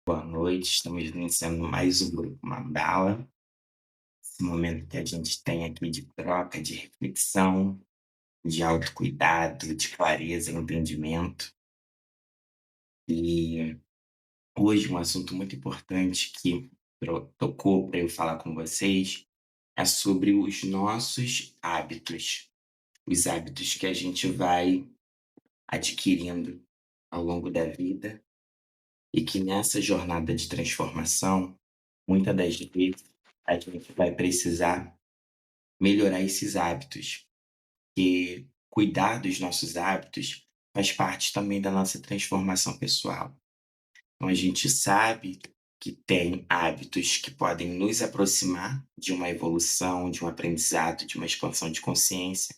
Boa noite, estamos iniciando mais um Grupo Mandala, esse momento que a gente tem aqui de troca, de reflexão, de autocuidado, de clareza e entendimento. E hoje um assunto muito importante que tocou para eu falar com vocês é sobre os nossos hábitos, os hábitos que a gente vai adquirindo ao longo da vida e que nessa jornada de transformação, muitas das vezes, a gente vai precisar melhorar esses hábitos, e cuidar dos nossos hábitos faz parte também da nossa transformação pessoal. Então a gente sabe que tem hábitos que podem nos aproximar de uma evolução, de um aprendizado, de uma expansão de consciência,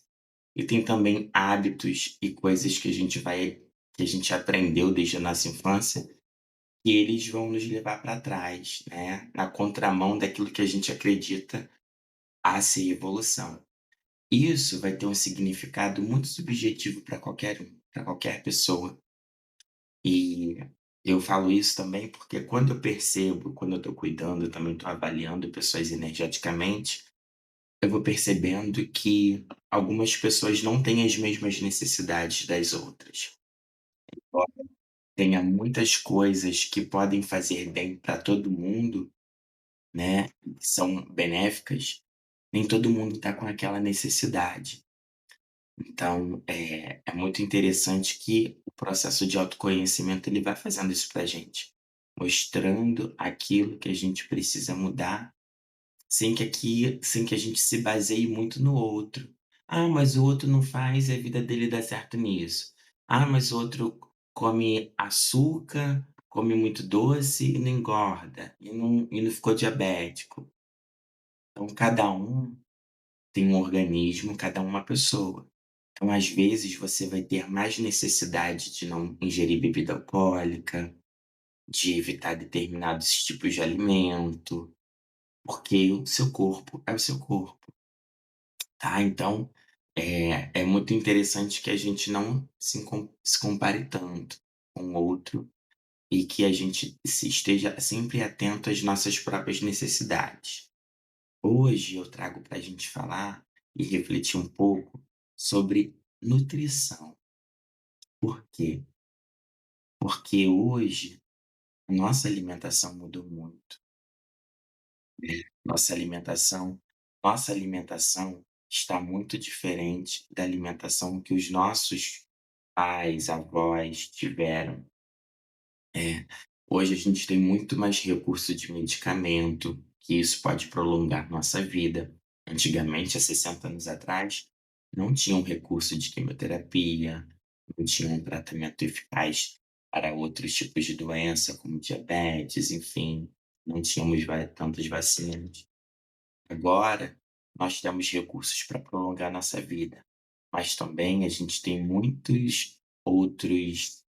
e tem também hábitos e coisas que a gente aprendeu desde a nossa infância, e eles vão nos levar para trás, né, na contramão daquilo que a gente acredita a ser evolução. Isso vai ter um significado muito subjetivo para qualquer um, para qualquer pessoa. E eu falo isso também porque quando eu percebo, quando eu estou cuidando, eu também estou avaliando pessoas energeticamente, eu vou percebendo que algumas pessoas não têm as mesmas necessidades das outras. Embora tenha muitas coisas que podem fazer bem para todo mundo, né, que são benéficas, nem todo mundo está com aquela necessidade. Então, é muito interessante que o processo de autoconhecimento ele vai fazendo isso pra gente, mostrando aquilo que a gente precisa mudar, sem que a gente se baseie muito no outro. "Ah, mas o outro não faz e a vida dele dá certo nisso. Ah, mas o outro come açúcar, come muito doce e não engorda, e não ficou diabético". Então cada um tem um organismo, cada um uma pessoa. Então, às vezes, você vai ter mais necessidade de não ingerir bebida alcoólica, de evitar determinados tipos de alimento, porque o seu corpo é o seu corpo, tá? Então, é muito interessante que a gente não se compare tanto com o outro e que a gente esteja sempre atento às nossas próprias necessidades. Hoje eu trago para a gente falar e refletir um pouco sobre nutrição. Por quê? Porque hoje a nossa alimentação mudou muito, né. Nossa alimentação está muito diferente da alimentação que os nossos pais, avós tiveram. Hoje a gente tem muito mais recurso de medicamento, que isso pode prolongar nossa vida. Antigamente, há 60 anos atrás, não tinha um recurso de quimioterapia, não tinha um tratamento eficaz para outros tipos de doença, como diabetes, enfim, não tínhamos tantas vacinas. Agora, nós temos recursos para prolongar nossa vida, mas também a gente tem muitos outros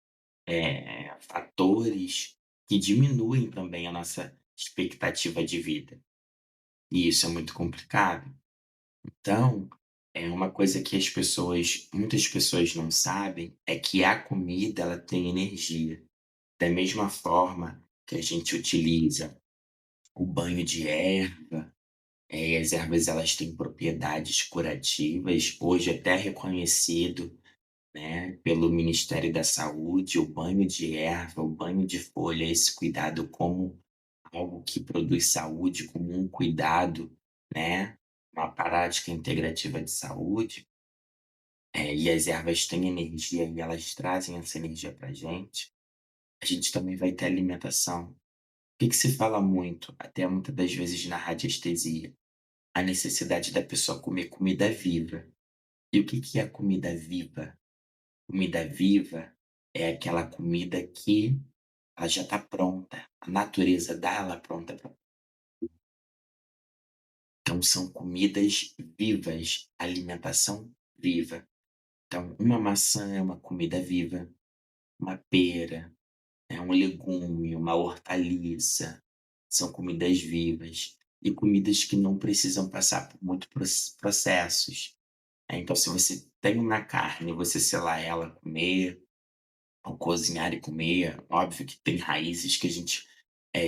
fatores que diminuem também a nossa expectativa de vida, e isso é muito complicado. Então, é uma coisa que muitas pessoas não sabem, é que a comida ela tem energia. Da mesma forma que a gente utiliza o banho de erva, as ervas elas têm propriedades curativas, hoje até reconhecido, né, pelo Ministério da Saúde, o banho de erva, o banho de folha, esse cuidado como algo que produz saúde, como um cuidado, né, uma prática integrativa de saúde, e as ervas têm energia e elas trazem essa energia pra gente, a gente também vai ter alimentação. O que que se fala muito, até muitas das vezes na radiestesia? A necessidade da pessoa comer comida viva. E o que que é comida viva? Comida viva é aquela comida que ela já está pronta, a natureza dá ela pronta pra então são comidas vivas, alimentação viva. Então uma maçã é uma comida viva, uma pera, é um legume, uma hortaliça, são comidas vivas e comidas que não precisam passar por muito processos. Então se você tem uma carne, você selar ela, comer, ou cozinhar e comer, óbvio que tem raízes que a gente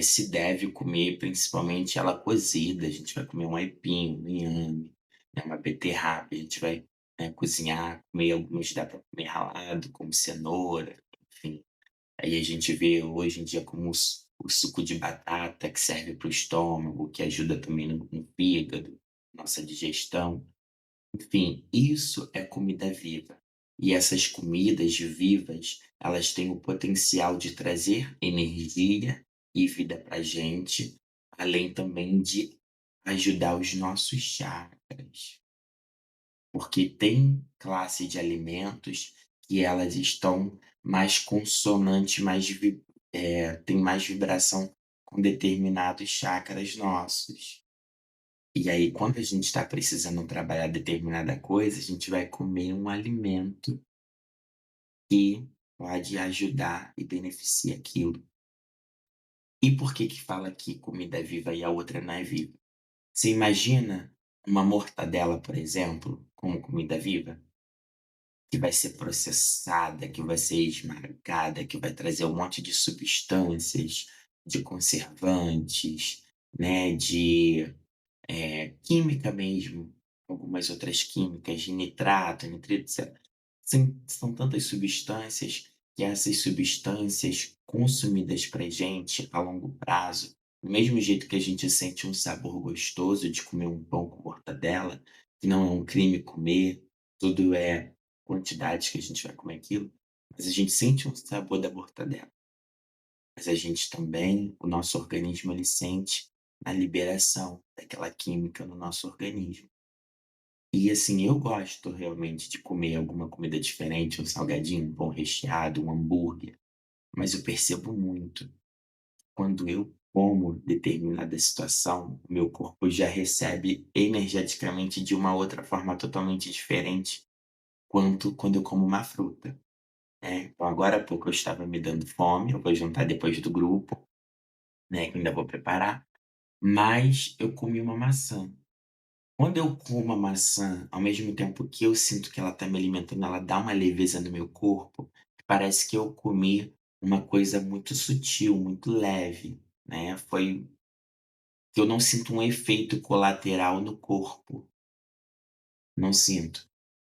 se deve comer principalmente ela cozida, a gente vai comer um aipim, um inhame, né, uma beterraba, a gente vai, cozinhar, comer alguns dá para comer ralado, como cenoura, enfim. Aí a gente vê hoje em dia como o suco de batata que serve para o estômago, que ajuda também no fígado, nossa digestão. Enfim, isso é comida viva. E essas comidas vivas, elas têm o potencial de trazer energia e vida pra gente, além também de ajudar os nossos chakras. Porque tem classe de alimentos que elas estão mais consonante, tem mais vibração com determinados chakras nossos. E aí, quando a gente está precisando trabalhar determinada coisa, a gente vai comer um alimento que pode ajudar e beneficia aquilo. E por que que fala que comida é viva e a outra não é viva? Você imagina uma mortadela, por exemplo, como comida viva? Que vai ser processada, que vai ser esmagada, que vai trazer um monte de substâncias, de conservantes, né, química mesmo, algumas outras químicas de nitrato, nitrito, etcétera. São tantas substâncias que essas substâncias consumidas pra gente a longo prazo, do mesmo jeito que a gente sente um sabor gostoso de comer um pão com mortadela, que não é um crime comer, tudo é quantidade que a gente vai comer aquilo, mas a gente sente um sabor da mortadela. Mas a gente também, o nosso organismo, ele sente a liberação daquela química no nosso organismo. E assim, eu gosto realmente de comer alguma comida diferente, um salgadinho, um pão recheado, um hambúrguer, mas eu percebo muito, quando eu como determinada situação, o meu corpo já recebe energeticamente de uma outra forma totalmente diferente, quanto quando eu como uma fruta, né. Então agora há pouco eu estava me dando fome, eu vou jantar depois do grupo, né, que eu ainda vou preparar, mas eu comi uma maçã. Quando eu como a maçã, ao mesmo tempo que eu sinto que ela está me alimentando, ela dá uma leveza no meu corpo, parece que eu comi uma coisa muito sutil, muito leve, né, foi que eu não sinto um efeito colateral no corpo, não sinto.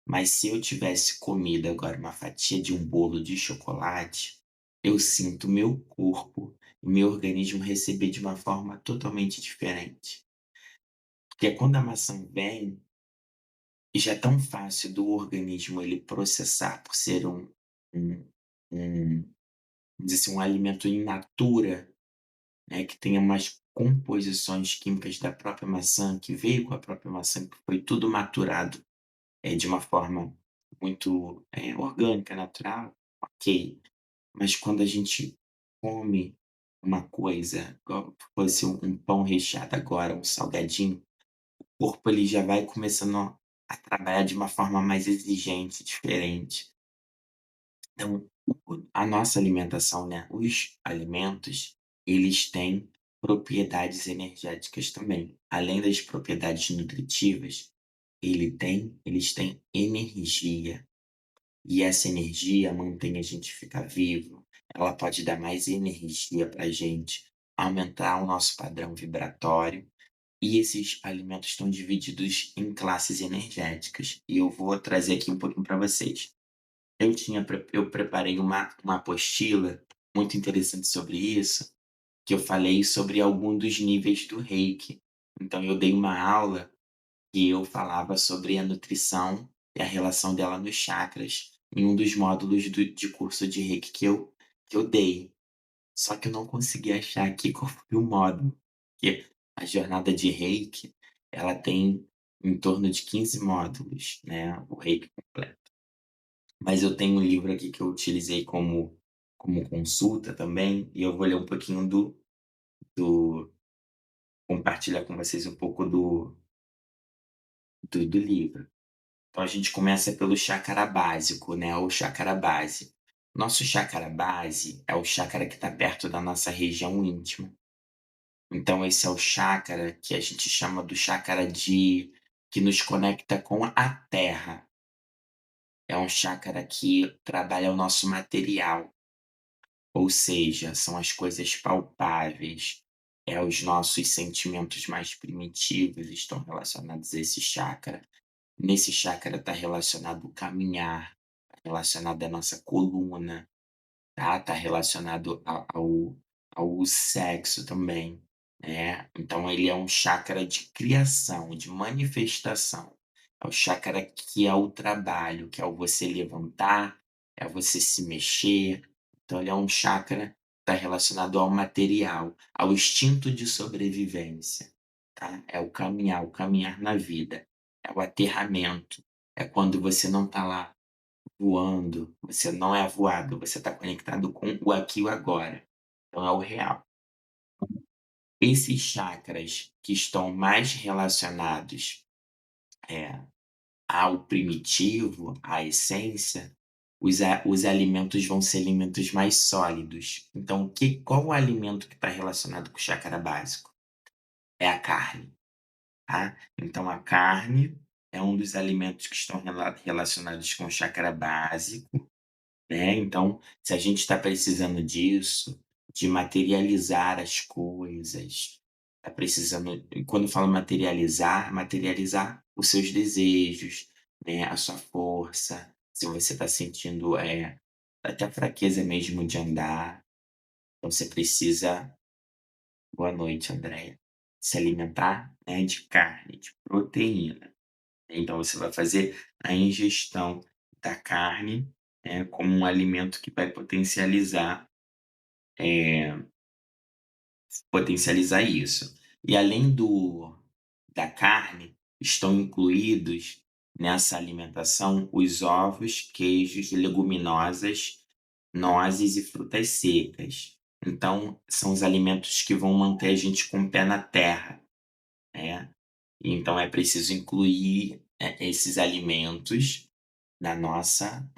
Mas se eu tivesse comido agora uma fatia de um bolo de chocolate, eu sinto meu corpo e meu organismo receber de uma forma totalmente diferente. Porque quando a maçã vem, e já é tão fácil do organismo ele processar por ser um um, vamos dizer assim, um alimento in natura, né, que tenha umas composições químicas da própria maçã, que veio com a própria maçã, que foi tudo maturado, de uma forma muito, orgânica, natural, ok. Mas quando a gente come uma coisa, igual fosse um pão recheado agora, um salgadinho, o corpo ele já vai começando a trabalhar de uma forma mais exigente, diferente. Então, a nossa alimentação, né, os alimentos, eles têm propriedades energéticas também. Além das propriedades nutritivas, eles têm energia. E essa energia mantém a gente ficar vivo. Ela pode dar mais energia para a gente, aumentar o nosso padrão vibratório. E esses alimentos estão divididos em classes energéticas. E eu vou trazer aqui um pouquinho para vocês. Eu preparei uma apostila muito interessante sobre isso, que eu falei sobre algum dos níveis do Reiki. Então eu dei uma aula e eu falava sobre a nutrição e a relação dela nos chakras, em um dos módulos de curso de Reiki que eu dei. Só que eu não consegui achar aqui qual foi o módulo, porque a jornada de Reiki, ela tem em torno de 15 módulos, né, o Reiki completo. Mas eu tenho um livro aqui que eu utilizei como consulta também, e eu vou ler um pouquinho do compartilhar com vocês um pouco do livro. Então a gente começa pelo chácara básico, né, o chácara base. Nosso chácara base é o chácara que está perto da nossa região íntima. Então esse é o chácara que a gente chama do chácara de que nos conecta com a terra. É um chácara que trabalha o nosso material. ou seja, são as coisas palpáveis, os nossos sentimentos mais primitivos estão relacionados a esse chakra. Nesse chakra está relacionado o caminhar, tá relacionado à nossa coluna, tá relacionado ao sexo também, né. Então ele é um chakra de criação, de manifestação. É o chakra que é o trabalho, que é o você levantar, é você se mexer. Então ele é um chakra que tá relacionado ao material, ao instinto de sobrevivência, tá. É o caminhar na vida, é o aterramento, é quando você não tá lá voando, você não é voado, você está conectado com o aqui e o agora, então é o real. Esses chakras que estão mais relacionados, eh, ao primitivo, à essência, os alimentos vão ser alimentos mais sólidos. Então qual o alimento que está relacionado com o chakra básico? É a carne, tá. Então a carne é um dos alimentos que estão relacionados com o chakra básico. Né, então, se a gente está precisando disso, de materializar as coisas, está precisando e quando eu falo materializar, materializar os seus desejos, né, a sua força, se você está sentindo, até fraqueza mesmo de andar, então você precisa boa noite, Andréia, se alimentar, né, de carne, de proteína. Então você vai fazer a ingestão da carne, como um alimento que vai eh, potencializar isso. E além da carne, estão incluídos nessa alimentação os ovos, queijos, leguminosas, nozes e frutas secas. Então, são os alimentos que vão manter a gente com o pé na terra, né. Então é preciso incluir, esses alimentos na nossa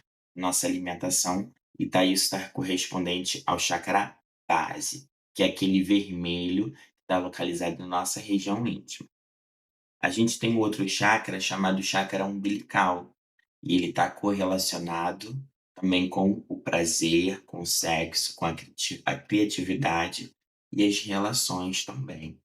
alimentação e isso está correspondente ao chakra base, que é aquele vermelho que está localizado na nossa região íntima. A gente tem um outro chakra chamado chakra umbilical, e ele está correlacionado também com o prazer, com o sexo, com a criatividade e as relações também.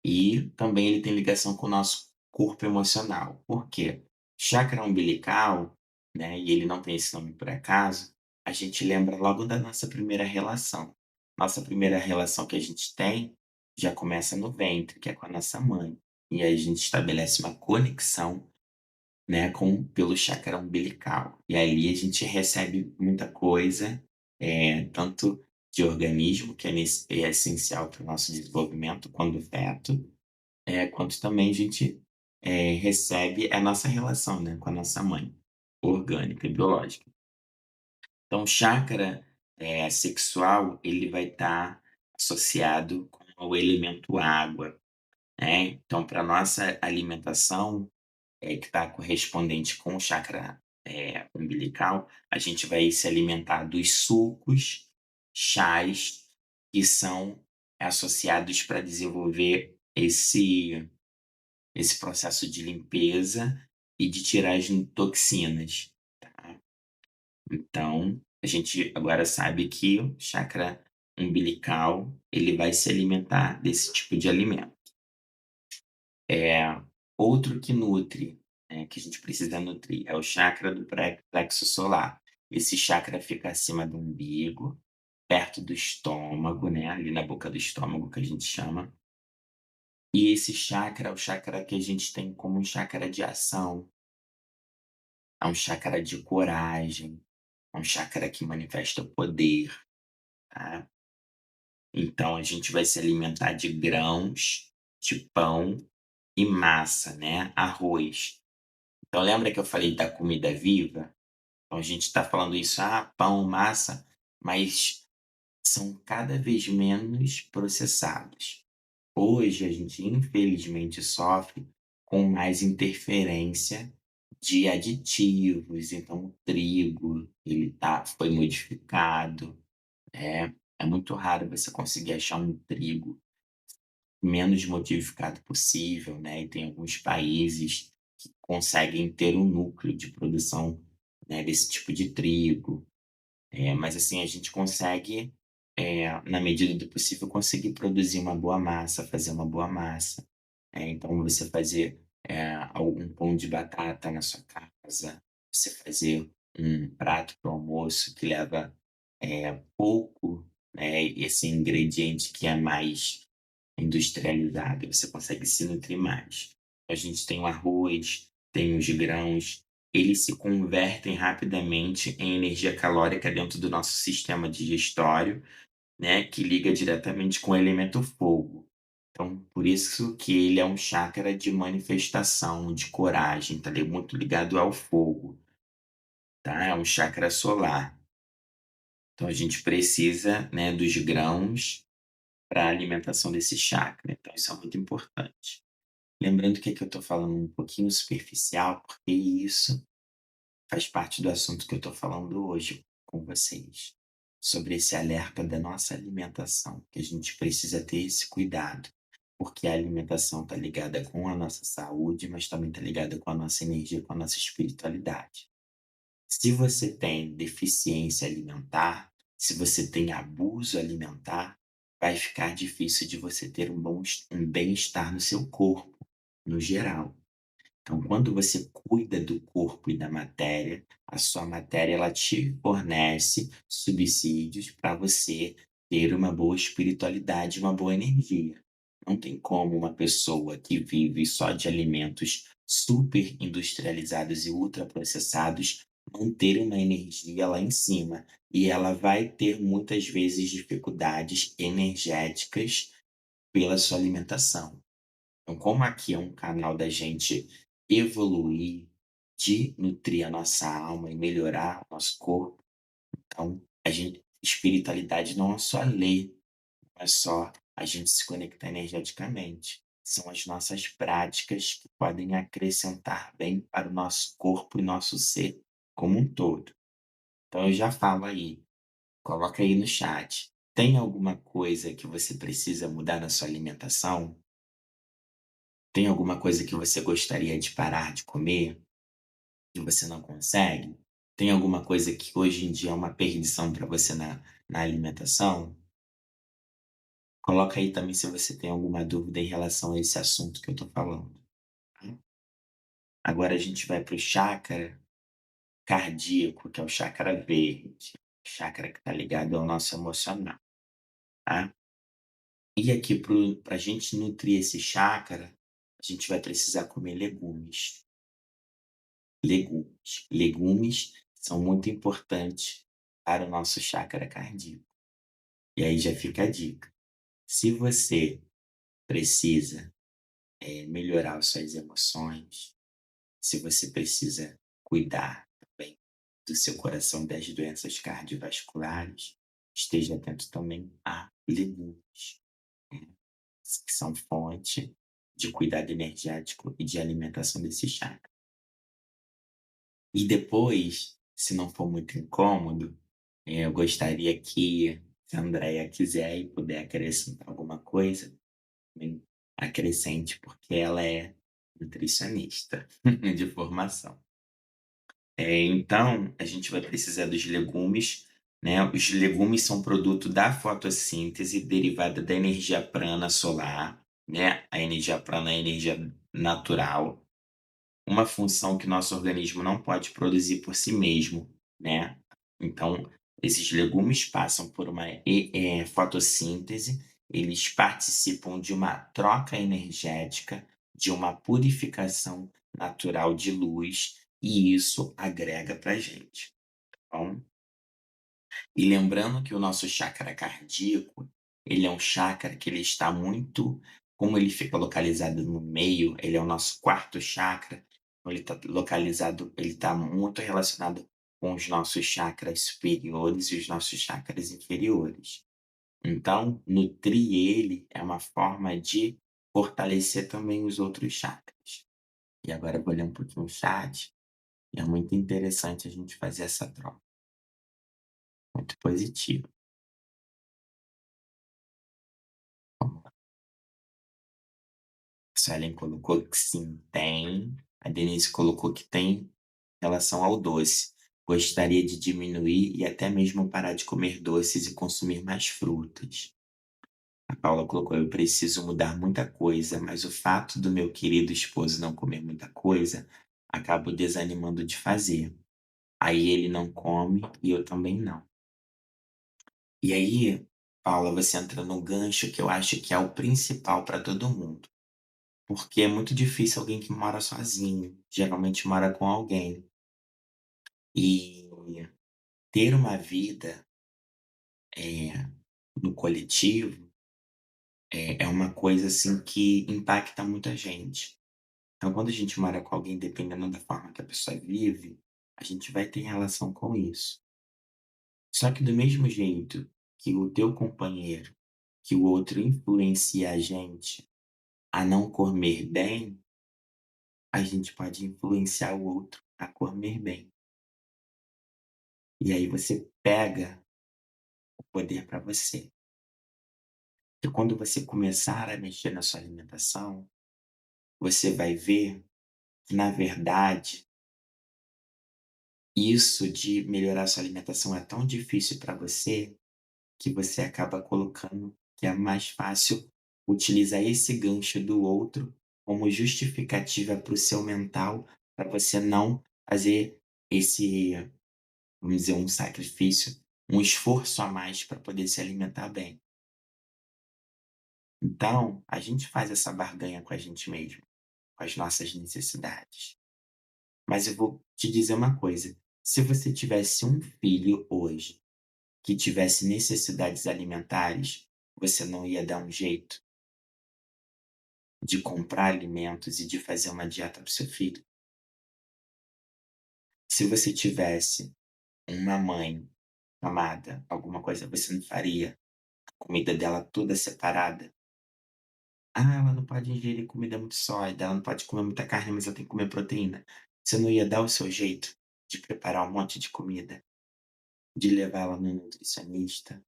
E também ele tem ligação com o nosso corpo emocional. Por quê? Chakra umbilical, né, e ele não tem esse nome por acaso, a gente lembra logo da nossa primeira relação. Nossa primeira relação que a gente tem já começa no ventre, que é com a nossa mãe. E aí a gente estabelece uma conexão, né, pelo chakra umbilical. E ali a gente recebe muita coisa, tanto de organismo, que é essencial para o nosso desenvolvimento quando feto, quanto também a gente, recebe a nossa relação, né, com a nossa mãe, orgânica e biológica. Então o chakra, sexual, ele vai estar associado com o elemento água, né. Então para nossa alimentação, que está correspondente com o chakra, umbilical, a gente vai se alimentar dos sucos, chás, que são associados para desenvolver esse processo de limpeza e de tirar as toxinas, tá. Então, a gente agora sabe que o chakra umbilical, ele vai se alimentar desse tipo de alimento. Outro que nutre, que a gente precisa nutrir, é o chakra do plexo solar. Esse chakra fica acima do umbigo, perto do estômago, né, ali na boca do estômago que a gente chama. E esse chakra é o chakra que a gente tem como um chakra de ação. É um chakra de coragem, é um chakra que manifesta o poder, tá. Então a gente vai se alimentar de grãos, de pão e massa, né, arroz. Então lembra que eu falei da comida viva? Então a gente está falando isso, pão, massa, mas são cada vez menos processados. Hoje a gente infelizmente sofre com mais interferência de aditivos, então o trigo, foi modificado, é muito raro você conseguir achar um trigo menos modificado possível, né, e tem alguns países que conseguem ter um núcleo de produção, né, desse tipo de trigo. Mas assim, a gente consegue, na medida do possível, conseguir produzir uma boa massa, fazer uma boa massa. Então você fazer, algum pão de batata na sua casa, você fazer um prato para o almoço que leva, pouco, né, esse ingrediente que é mais industrializado, e você consegue se nutrir mais. A gente tem o arroz, tem os grãos, eles se convertem rapidamente em energia calórica dentro do nosso sistema digestório, né, que liga diretamente com o elemento fogo. Então, por isso que ele é um chakra de manifestação, de coragem, tá muito ligado ao fogo, tá? É um chakra solar. Então a gente precisa, né, dos grãos para a alimentação desse chakra, então isso é muito importante. Lembrando que aqui eu estou falando um pouquinho superficial, porque isso faz parte do assunto que eu estou falando hoje com vocês, sobre esse alerta da nossa alimentação, que a gente precisa ter esse cuidado, porque a alimentação está ligada com a nossa saúde, mas também está ligada com a nossa energia, com a nossa espiritualidade. Se você tem deficiência alimentar, se você tem abuso alimentar, vai ficar difícil de você ter um bem-estar no seu corpo, no geral. Então, quando você cuida do corpo e da matéria, a sua matéria ela te fornece subsídios para você ter uma boa espiritualidade, uma boa energia. Não tem como uma pessoa que vive só de alimentos super industrializados e ultraprocessados manter uma energia lá em cima. E ela vai ter muitas vezes dificuldades energéticas pela sua alimentação. Então, como aqui é um canal da gente evoluir, de nutrir a nossa alma e melhorar o nosso corpo, então a gente espiritualidade não é só ler, não é só a gente se conectar energeticamente. São as nossas práticas que podem acrescentar bem para o nosso corpo e nosso ser como um todo. Então eu já falo aí, coloca aí no chat. Tem alguma coisa que você precisa mudar na sua alimentação? Tem alguma coisa que você gostaria de parar de comer, que você não consegue? Tem alguma coisa que hoje em dia é uma perdição para você na alimentação? Coloca aí também se você tem alguma dúvida em relação a esse assunto que eu estou falando, tá. Agora a gente vai para o chakra cardíaco, que é o chakra verde, chakra que está ligado ao nosso emocional, tá. E aqui para a gente nutrir esse chakra, a gente vai precisar comer legumes. Legumes. Legumes são muito importantes para o nosso chakra cardíaco. E aí já fica a dica. Se você precisa, melhorar as suas emoções, se você precisa cuidar também do seu coração das doenças cardiovasculares, esteja atento também a legumes, né, que são fonte de cuidado energético e de alimentação desse chakra. E depois, se não for muito incômodo, eu gostaria que, se a Andreia quiser e puder acrescentar alguma coisa, também acrescente, porque ela é nutricionista de formação. Então, a gente vai precisar dos legumes, né? Os legumes são produto da fotossíntese derivada da energia prana solar, né? A energia prana é a energia natural, uma função que nosso organismo não pode produzir por si mesmo, né. Então, esses legumes passam por uma fotossíntese, eles participam de uma troca energética, de uma purificação natural de luz, e isso agrega para gente, tá bom. E lembrando que o nosso chakra cardíaco, ele é um chakra que ele está muito como ele fica localizado no meio, ele é o nosso quarto chakra, então ele está muito relacionado com os nossos chakras superiores e os nossos chakras inferiores. Então, nutrir ele é uma forma de fortalecer também os outros chakras. E agora eu vou ler um pouquinho o chat, e é muito interessante a gente fazer essa troca, muito positivo. A Suelen colocou que sim, tem. A Denise colocou que tem relação ao doce. Gostaria de diminuir e até mesmo parar de comer doces e consumir mais frutas. A Paula colocou: "Eu preciso mudar muita coisa, mas o fato do meu querido esposo não comer muita coisa, acabo desanimando de fazer. Aí ele não come e eu também não". E aí, Paula, você entra no gancho que eu acho que é o principal para todo mundo, porque é muito difícil alguém que mora sozinho, geralmente mora com alguém. E ter uma vida, no coletivo, é uma coisa, assim, que impacta muita gente. Então, quando a gente mora com alguém, dependendo da forma que a pessoa vive, a gente vai ter relação com isso. Só que do mesmo jeito que o teu companheiro, que o outro influencia a gente a não comer bem, a gente pode influenciar o outro a comer bem. E aí você pega o poder para você. E quando você começar a mexer na sua alimentação, você vai ver que, na verdade, isso de melhorar sua alimentação é tão difícil para você, que você acaba colocando que é mais fácil utilizar esse gancho do outro como justificativa para o seu mental, para você não fazer esse, vamos dizer, um sacrifício, um esforço a mais para poder se alimentar bem. Então, a gente faz essa barganha com a gente mesmo, com as nossas necessidades. Mas eu vou te dizer uma coisa: se você tivesse um filho hoje que tivesse necessidades alimentares, você não ia dar um jeito de comprar alimentos e de fazer uma dieta para o seu filho? Se você tivesse uma mãe amada, alguma coisa, você não faria a comida dela toda separada? "Ah, ela não pode ingerir comida muito sólida, ela não pode comer muita carne, mas ela tem que comer proteína". Você não ia dar o seu jeito de preparar um monte de comida, de levar ela no nutricionista?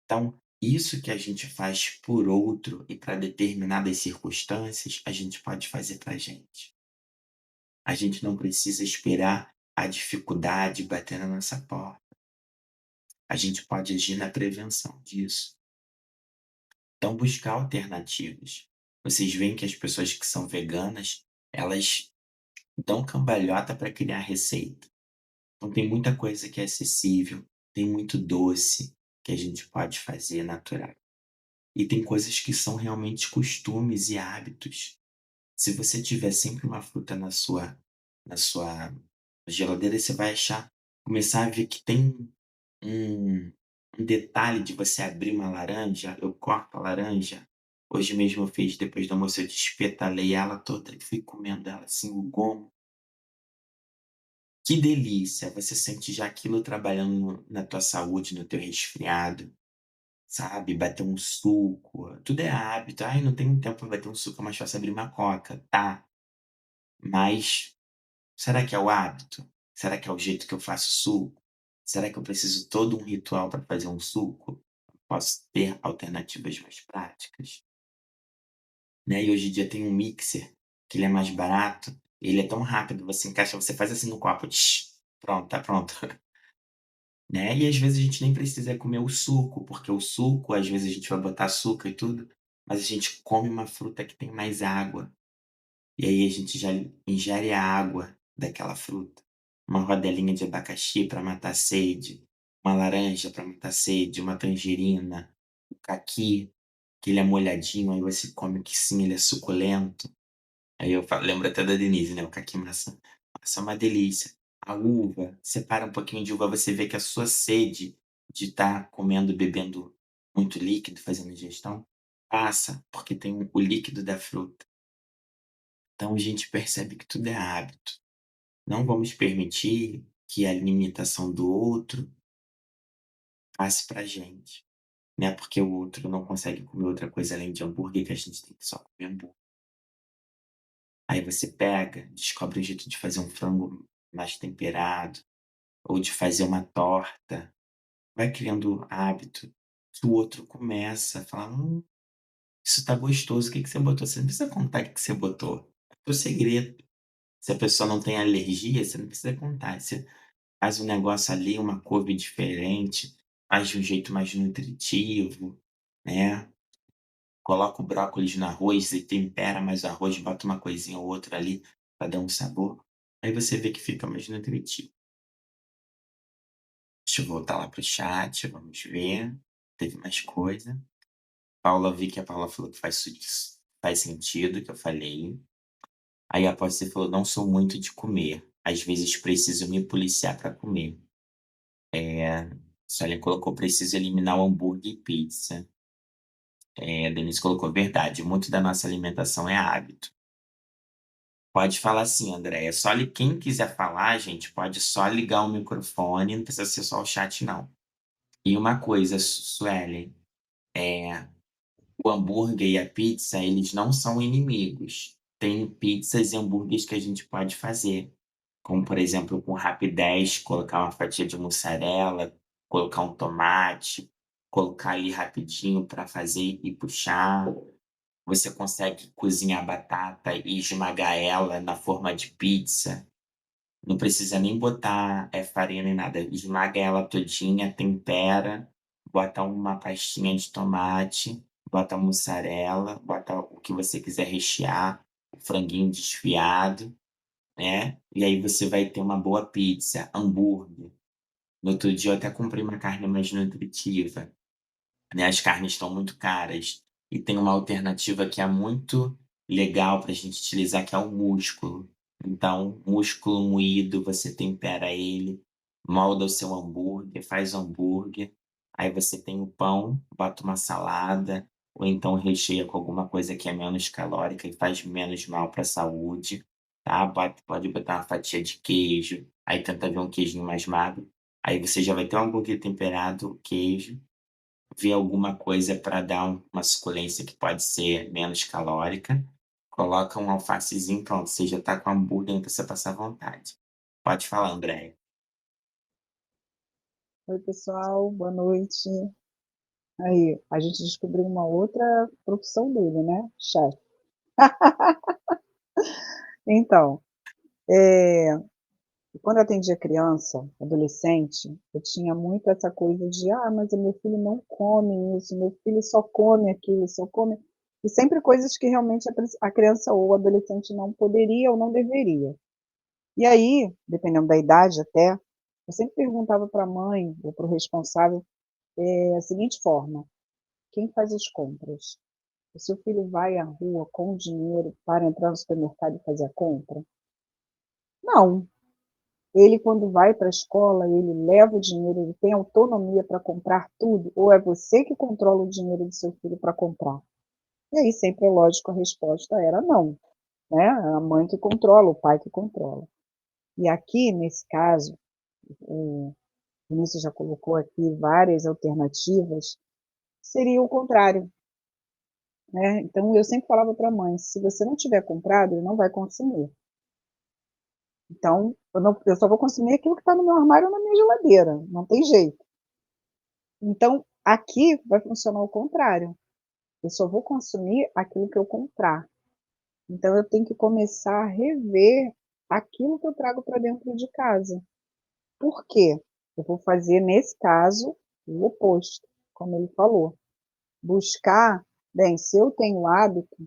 Então, isso que a gente faz por outro e para determinadas circunstâncias, a gente pode fazer para a gente. A gente não precisa esperar a dificuldade bater na nossa porta. A gente pode agir na prevenção disso. Então, buscar alternativas. Vocês veem que as pessoas que são veganas, elas dão cambalhota para criar receita. Então, tem muita coisa que é acessível, tem muito doce que a gente pode fazer natural. E tem coisas que são realmente costumes e hábitos. Se você tiver sempre uma fruta na sua geladeira, você vai começar a ver que tem um um detalhe de você abrir uma laranja. Eu corto a laranja, hoje mesmo eu fiz, depois do almoço eu despetalei ela toda e fui comendo ela assim, o gomo. Que delícia, você sente já aquilo trabalhando na tua saúde, no teu resfriado. Sabe, bater um suco, tudo é hábito. "Ai, não tenho tempo para bater um suco, é mais fácil abrir uma coca". Tá, mas será que é o hábito? Será que é o jeito que eu faço suco? Será que eu preciso todo um ritual para fazer um suco? Posso ter alternativas mais práticas, né. E hoje em dia tem um mixer, que ele é mais barato, ele é tão rápido, você encaixa, você faz assim no copo, pronto, tá pronto. Né, e às vezes a gente nem precisa comer o suco, porque o suco, às vezes a gente vai botar açúcar e tudo, mas a gente come uma fruta que tem mais água, e aí a gente já ingere a água daquela fruta. Uma rodelinha de abacaxi para matar a sede, uma laranja para matar a sede, uma tangerina, o caqui, que ele é molhadinho, aí você come que sim, ele é suculento. Aí eu lembro até da Denise, né, o caqui maçã. Nossa, é uma delícia. A uva, separa um pouquinho de uva, você vê que a sua sede de estar comendo, bebendo muito líquido, fazendo ingestão, passa, porque tem o líquido da fruta. Então a gente percebe que tudo é hábito. Não vamos permitir que a limitação do outro passe pra gente, né, porque o outro não consegue comer outra coisa além de hambúrguer, que a gente tem que só comer hambúrguer. Aí você pega, descobre um jeito de fazer um frango mais temperado, ou de fazer uma torta, vai criando hábito, que o outro começa a falar: isso tá gostoso, o que que você botou?". Você não precisa contar o que que você botou, é teu segredo. Se a pessoa não tem alergia, você não precisa contar, você faz um negócio ali, uma couve diferente, faz de um jeito mais nutritivo, né, coloca o brócolis no arroz e tempera mais o arroz, bota uma coisinha ou outra ali pra dar um sabor, aí você vê que fica mais nutritivo. Deixa eu voltar lá para o chat, vamos ver, teve mais coisa. Paula, vi que a Paula falou que faz sentido o que eu falei. Aí após você falou: "Não sou muito de comer, às vezes preciso me policiar para comer". Suelen colocou: "Preciso eliminar o hambúrguer e pizza". A Denise colocou: "Verdade, muito da nossa alimentação é hábito". Pode falar sim, Andréia, só quem quiser falar, gente, pode só ligar o microfone, não precisa ser só o chat não. E uma coisa, Suelen, o hambúrguer e a pizza, eles não são inimigos. Tem pizzas e hambúrgueres que a gente pode fazer, como, por exemplo, com rapidez, colocar uma fatia de mussarela, colocar um tomate, colocar ali rapidinho para fazer e puxar. Você consegue cozinhar a batata e esmagar ela na forma de pizza. Não precisa nem botar, farinha nem nada, esmaga ela todinha, tempera, bota uma pastinha de tomate, bota mussarela, bota o que você quiser rechear, o franguinho desfiado, né, e aí você vai ter uma boa pizza, hambúrguer. No outro dia eu até comprei uma carne mais nutritiva. Né, as carnes estão muito caras e tem uma alternativa que é muito legal para a gente utilizar, que é o músculo. Então, músculo moído, você tempera ele, molda o seu hambúrguer, faz o hambúrguer, aí você tem o pão, bota uma salada, ou então recheia com alguma coisa que é menos calórica e faz menos mal para a saúde, tá? Pode botar uma fatia de queijo, aí tenta ver um queijinho mais magro, aí você já vai ter um hambúrguer temperado, o queijo, ver alguma coisa para dar uma suculência que pode ser menos calórica, coloca um alfacezinho, pronto, você já tá com hambúrguer, não precisa passar vontade. Pode falar, Andréia. Oi, pessoal, boa noite. Aí, a gente descobriu uma outra profissão dele, né? Chefe. Então, quando eu atendia criança, adolescente, eu tinha muito essa coisa de, mas o meu filho não come isso, meu filho só come aquilo, só come. E sempre coisas que realmente a criança ou o adolescente não poderia ou não deveria. E aí, dependendo da idade até, eu sempre perguntava para a mãe ou para o responsável, a seguinte forma: quem faz as compras? O seu filho vai à rua com dinheiro para entrar no supermercado e fazer a compra? Não. Ele, quando vai para a escola, ele leva o dinheiro, ele tem autonomia para comprar tudo? Ou é você que controla o dinheiro do seu filho para comprar? E aí, sempre, é lógico, a resposta era não. Né? A mãe que controla, o pai que controla. E aqui, nesse caso, o Vinícius já colocou aqui várias alternativas, seria o contrário. Né? Então, eu sempre falava para a mãe, se você não tiver comprado, ele não vai consumir. Então, eu só vou consumir aquilo que está no meu armário ou na minha geladeira, não tem jeito. Então, aqui vai funcionar o contrário. Eu só vou consumir aquilo que eu comprar. Então, eu tenho que começar a rever aquilo que eu trago para dentro de casa. Por quê? Eu vou fazer, nesse caso, o oposto, como ele falou. Buscar, bem, se eu tenho hábito,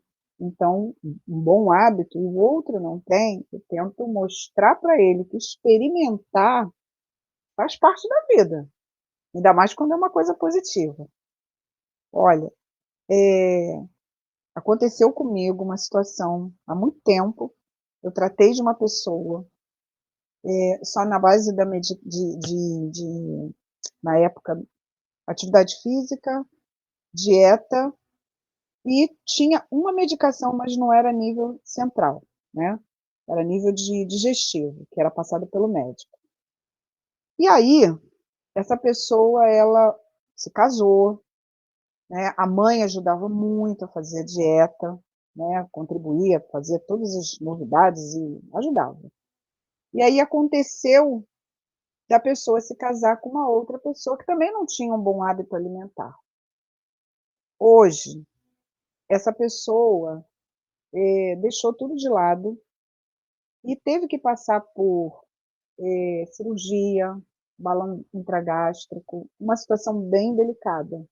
então, um bom hábito, e o outro não tem, eu tento mostrar para ele que experimentar faz parte da vida, ainda mais quando é uma coisa positiva. Olha, aconteceu comigo uma situação há muito tempo, eu tratei de uma pessoa, só na base na época, atividade física, dieta, e tinha uma medicação, mas não era nível central, né? Era nível digestivo, que era passado pelo médico. E aí, essa pessoa, ela se casou, né? A mãe ajudava muito a fazer a dieta, né? Contribuía, fazia todas as novidades e ajudava. E aí aconteceu da pessoa se casar com uma outra pessoa que também não tinha um bom hábito alimentar. Hoje, essa pessoa deixou tudo de lado, e teve que passar por, cirurgia, balão intragástrico, uma situação bem delicada.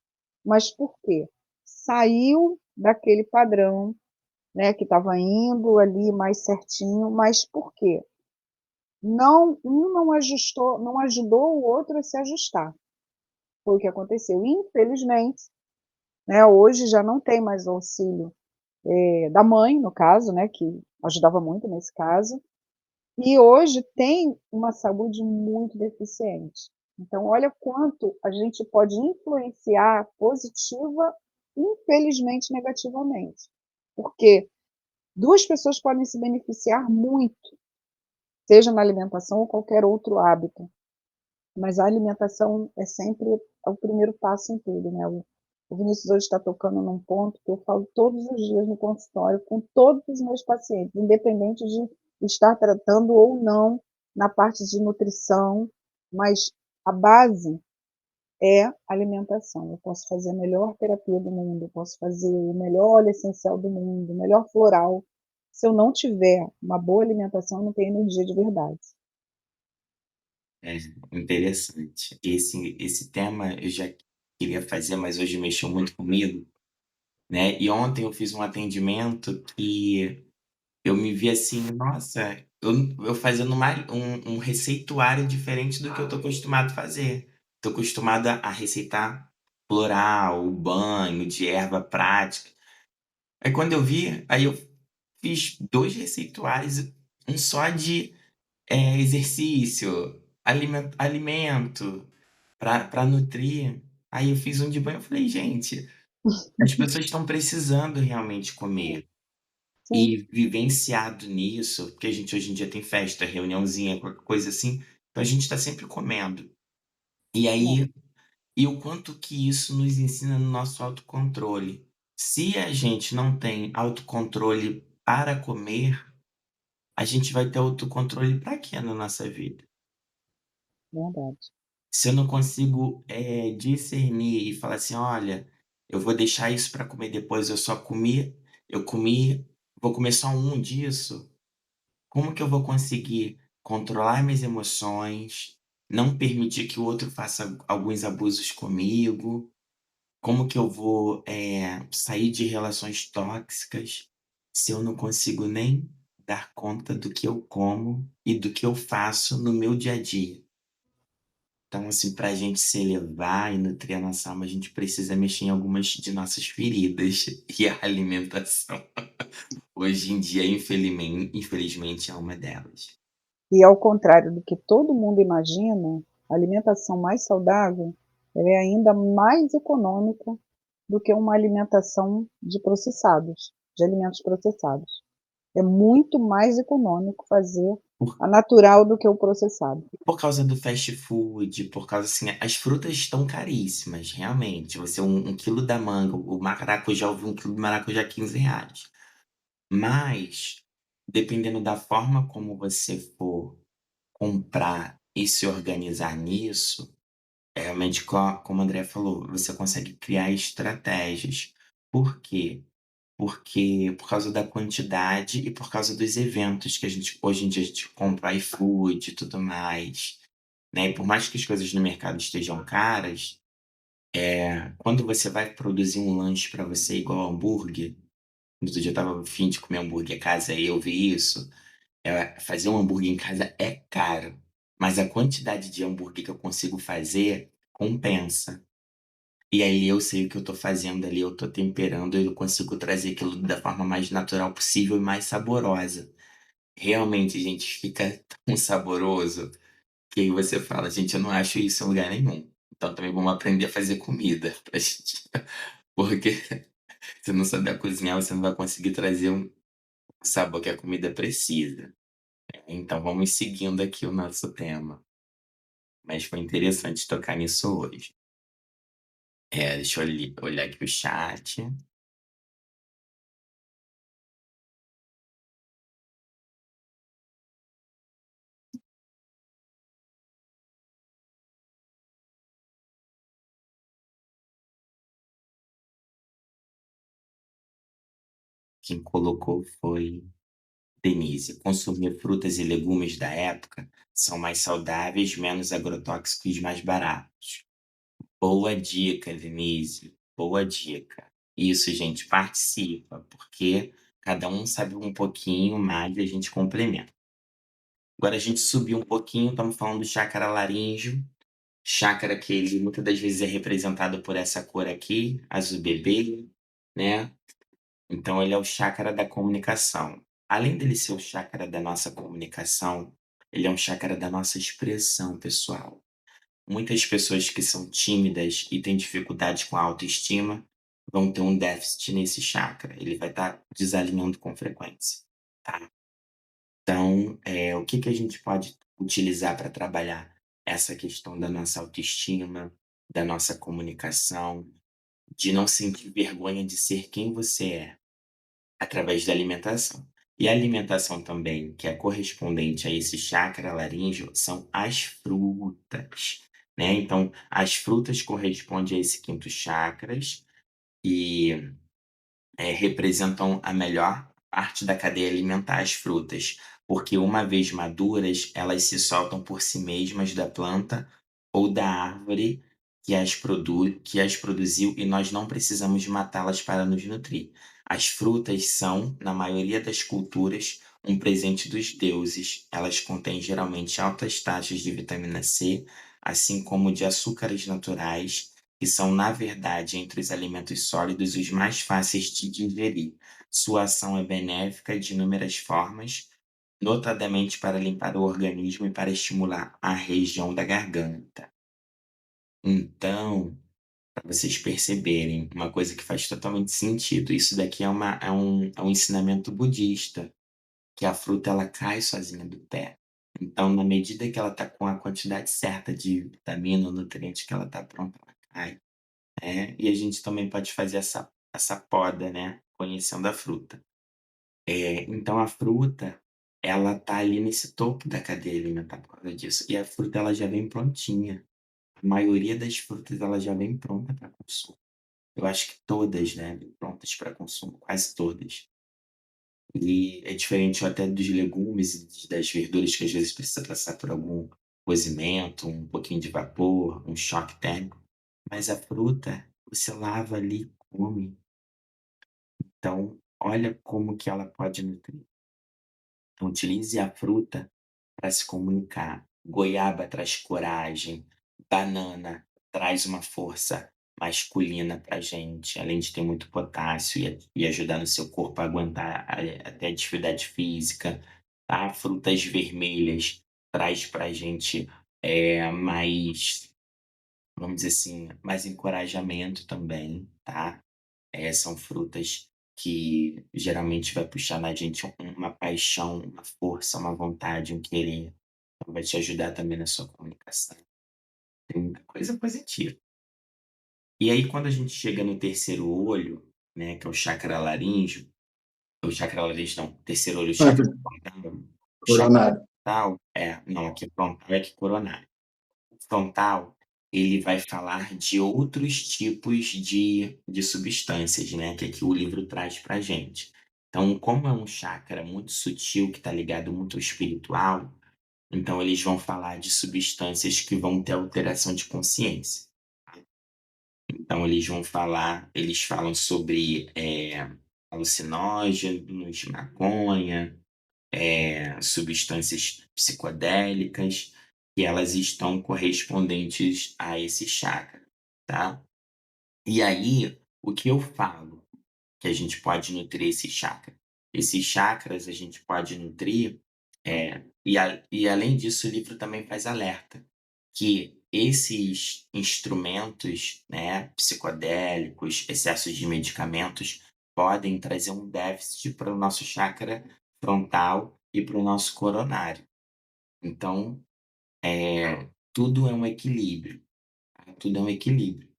Mas por quê? Saiu daquele padrão, né, que estava indo ali mais certinho, mas por quê? Não ajudou o outro a se ajustar. Foi o que aconteceu. Infelizmente, né, hoje já não tem mais o auxílio, da mãe, no caso, né, que ajudava muito nesse caso, e hoje tem uma saúde muito deficiente. Então olha quanto a gente pode influenciar positiva, infelizmente negativamente, porque 2 pessoas podem se beneficiar muito, seja na alimentação ou qualquer outro hábito, mas a alimentação é sempre o primeiro passo em tudo, né. O Vinícius hoje está tocando num ponto que eu falo todos os dias no consultório com todos os meus pacientes, independente de estar tratando ou não na parte de nutrição, mas a base é alimentação. Eu posso fazer a melhor terapia do mundo, eu posso fazer o melhor óleo essencial do mundo, o melhor floral, se eu não tiver uma boa alimentação, eu não tenho energia de verdade. É, interessante. Esse tema eu já queria fazer, mas hoje mexeu muito comigo, né, e ontem eu fiz um atendimento que eu me vi assim: "Nossa, eu fazendo um receituário diferente do que eu tô acostumado a fazer". Tô acostumado a receitar floral, banho de erva prática. Aí quando eu vi, aí eu fiz 2 receituários, um só de, exercício, alimento, pra nutrir. Aí eu fiz um de banho, eu falei: "Gente, as pessoas estão precisando realmente comer". Sim, E vivenciado nisso, porque a gente hoje em dia tem festa, reuniãozinha, qualquer coisa assim, então a gente tá sempre comendo. E é, aí e o quanto que isso nos ensina no nosso autocontrole. Se a gente não tem autocontrole para comer, a gente vai ter autocontrole para quê na nossa vida? verdade. Se eu não consigo, discernir e falar assim: "Olha, eu vou deixar isso para comer depois, eu comi, vou comer só um disso". Como que eu vou conseguir controlar minhas emoções, não permitir que o outro faça alguns abusos comigo? Como que eu vou, sair de relações tóxicas, se eu não consigo nem dar conta do que eu como e do que eu faço no meu dia a dia? Então, assim, para a gente se elevar e nutrir a nossa alma, a gente precisa mexer em algumas de nossas feridas, e a alimentação, hoje em dia, infelizmente, é uma delas. E ao contrário do que todo mundo imagina, a alimentação mais saudável, ela é ainda mais econômica do que uma alimentação de processados, de alimentos processados. É muito mais econômico fazer a natural do que o processado. Por causa do fast food, por causa assim, as frutas estão caríssimas, realmente. Você um quilo da manga, o maracujá, eu vi um quilo de maracujá R$ 15. Mas, dependendo da forma como você for comprar e se organizar nisso, realmente como a Andrea falou, você consegue criar estratégias. Por quê? Porque por causa da quantidade e por causa dos eventos que a gente hoje em dia a gente compra iFood e tudo mais, né, e por mais que as coisas no mercado estejam caras, quando você vai produzir um lanche para você igual hambúrguer, no outro dia eu estava a fim de comer hambúrguer em casa e eu vi isso, fazer um hambúrguer em casa é caro, mas a quantidade de hambúrguer que eu consigo fazer compensa. E aí eu sei o que eu tô fazendo ali, eu tô temperando, eu consigo trazer aquilo da forma mais natural possível e mais saborosa. Realmente, gente, fica tão saboroso que aí você fala: "Gente, eu não acho isso em lugar nenhum". Então também vamos aprender a fazer comida pra gente, porque se não souber cozinhar, você não vai conseguir trazer o sabor que a comida precisa. Então vamos seguindo aqui o nosso tema, mas foi interessante tocar nisso hoje. Deixa eu olhar aqui o chat. Quem colocou foi Denise, consumir frutas e legumes da época são mais saudáveis, menos agrotóxicos e mais baratos. Boa dica, Denise. Boa dica. Isso, gente, participa, porque cada um sabe um pouquinho mais e a gente complementa. Agora a gente subiu um pouquinho, estamos falando do chácara laríngeo, chácara que ele muitas das vezes é representado por essa cor aqui, azul bebê, né? Então ele é o chácara da comunicação. Além dele ser o chácara da nossa comunicação, ele é um chácara da nossa expressão pessoal. Muitas pessoas que são tímidas e têm dificuldade com a autoestima vão ter um déficit nesse chakra, ele vai estar desalinhando com frequência, tá. Então, o que que a gente pode utilizar para trabalhar essa questão da nossa autoestima, da nossa comunicação, de não sentir vergonha de ser quem você é, através da alimentação. E a alimentação também, que é correspondente a esse chakra laríngeo, são as frutas, né. Então, as frutas correspondem a esse quinto chakras e, representam a melhor parte da cadeia alimentar, as frutas, porque uma vez maduras, elas se soltam por si mesmas da planta ou da árvore que as produziu e nós não precisamos matá-las para nos nutrir. As frutas são, na maioria das culturas, um presente dos deuses. Elas contêm geralmente altas taxas de vitamina C, assim como de açúcares naturais, que são, na verdade, entre os alimentos sólidos, os mais fáceis de digerir. Sua ação é benéfica de inúmeras formas, notadamente para limpar o organismo e para estimular a região da garganta. Então, para vocês perceberem, uma coisa que faz totalmente sentido, isso daqui é um ensinamento budista, que a fruta ela cai sozinha do pé. Então, na medida que ela está com a quantidade certa de vitamina ou nutriente que ela está pronta, ela cai. E a gente também pode fazer essa poda, né, conhecendo a fruta. Então a fruta, ela tá ali nesse topo da cadeia alimentar por causa disso, e a fruta ela já vem prontinha. A maioria das frutas ela já vem pronta para consumo. Eu acho que todas, né, vêm prontas para consumo, quase todas. E é diferente até dos legumes e das verduras que às vezes precisa passar por algum cozimento, um pouquinho de vapor, um choque térmico, mas a fruta, você lava ali e come. Então, olha como que ela pode nutrir. Então utilize a fruta para se comunicar. Goiaba traz coragem, banana traz uma força masculina para gente, além de ter muito potássio e ajudar no seu corpo a aguentar até a atividade física, tá. Frutas vermelhas traz para gente, mais, vamos dizer assim, mais encorajamento também, tá. São frutas que geralmente vai puxar na gente uma paixão, uma força, uma vontade, um querer. Então vai te ajudar também na sua comunicação. Tem muita coisa positiva. E aí quando a gente chega no terceiro olho, né, que é o chakra laríngeo, o chakra laríngeo não, terceiro olho, o Ah, chakra frontal, o chakra coronário. frontal não, aqui frontal é aqui coronário. Frontal, ele vai falar de outros tipos de substâncias, né, que aqui o livro traz pra gente. Então, como é um chakra muito sutil, que está ligado muito ao espiritual, então eles vão falar de substâncias que vão ter alteração de consciência. Então eles falam sobre, alucinógenos, maconha, substâncias psicodélicas, e elas estão correspondentes a esse chakra, tá. E aí, o que eu falo que a gente pode nutrir esse chakra? Esses chakras a gente pode nutrir, e além disso o livro também faz alerta, que esses instrumentos, né, psicodélicos, excessos de medicamentos, podem trazer um déficit para o nosso chakra frontal e para o nosso coronário. Então, tudo é um equilíbrio, tá, tudo é um equilíbrio.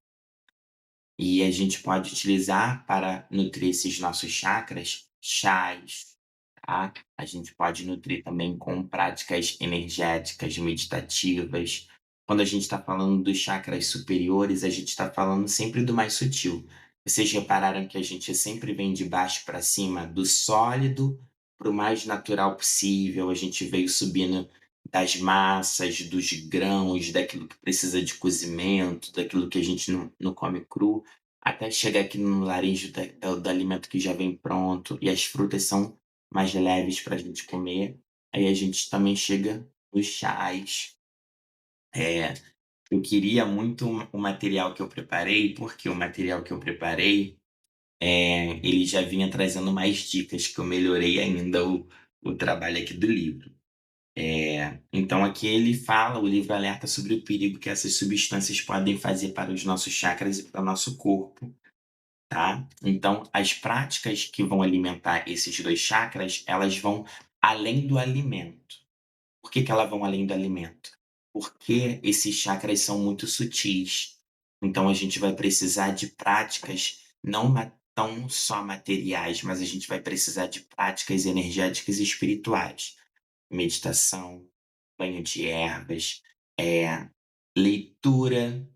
E a gente pode utilizar para nutrir esses nossos chakras, chás, tá? A gente pode nutrir também com práticas energéticas, meditativas. Quando a gente está falando dos chakras superiores, a gente está falando sempre do mais sutil. Vocês repararam que a gente sempre vem de baixo para cima, do sólido para o mais natural possível, a gente veio subindo das massas, dos grãos, daquilo que precisa de cozimento, daquilo que a gente não come cru, até chegar aqui no larejo do alimento que já vem pronto, e as frutas são mais leves para a gente comer. Aí a gente também chega nos chás. É, eu queria muito o material que eu preparei, porque o material que eu preparei, ele já vinha trazendo mais dicas que eu melhorei ainda o trabalho aqui do livro. Então aqui ele fala, o livro alerta sobre o perigo que essas substâncias podem fazer para os nossos chakras e para o nosso corpo, tá. Então as práticas que vão alimentar esses 2 chakras, elas vão além do alimento. Por que que elas vão além do alimento? Porque esses chakras são muito sutis, então a gente vai precisar de práticas não tão só materiais, mas a gente vai precisar de práticas energéticas e espirituais. Meditação, banho de ervas, leitura,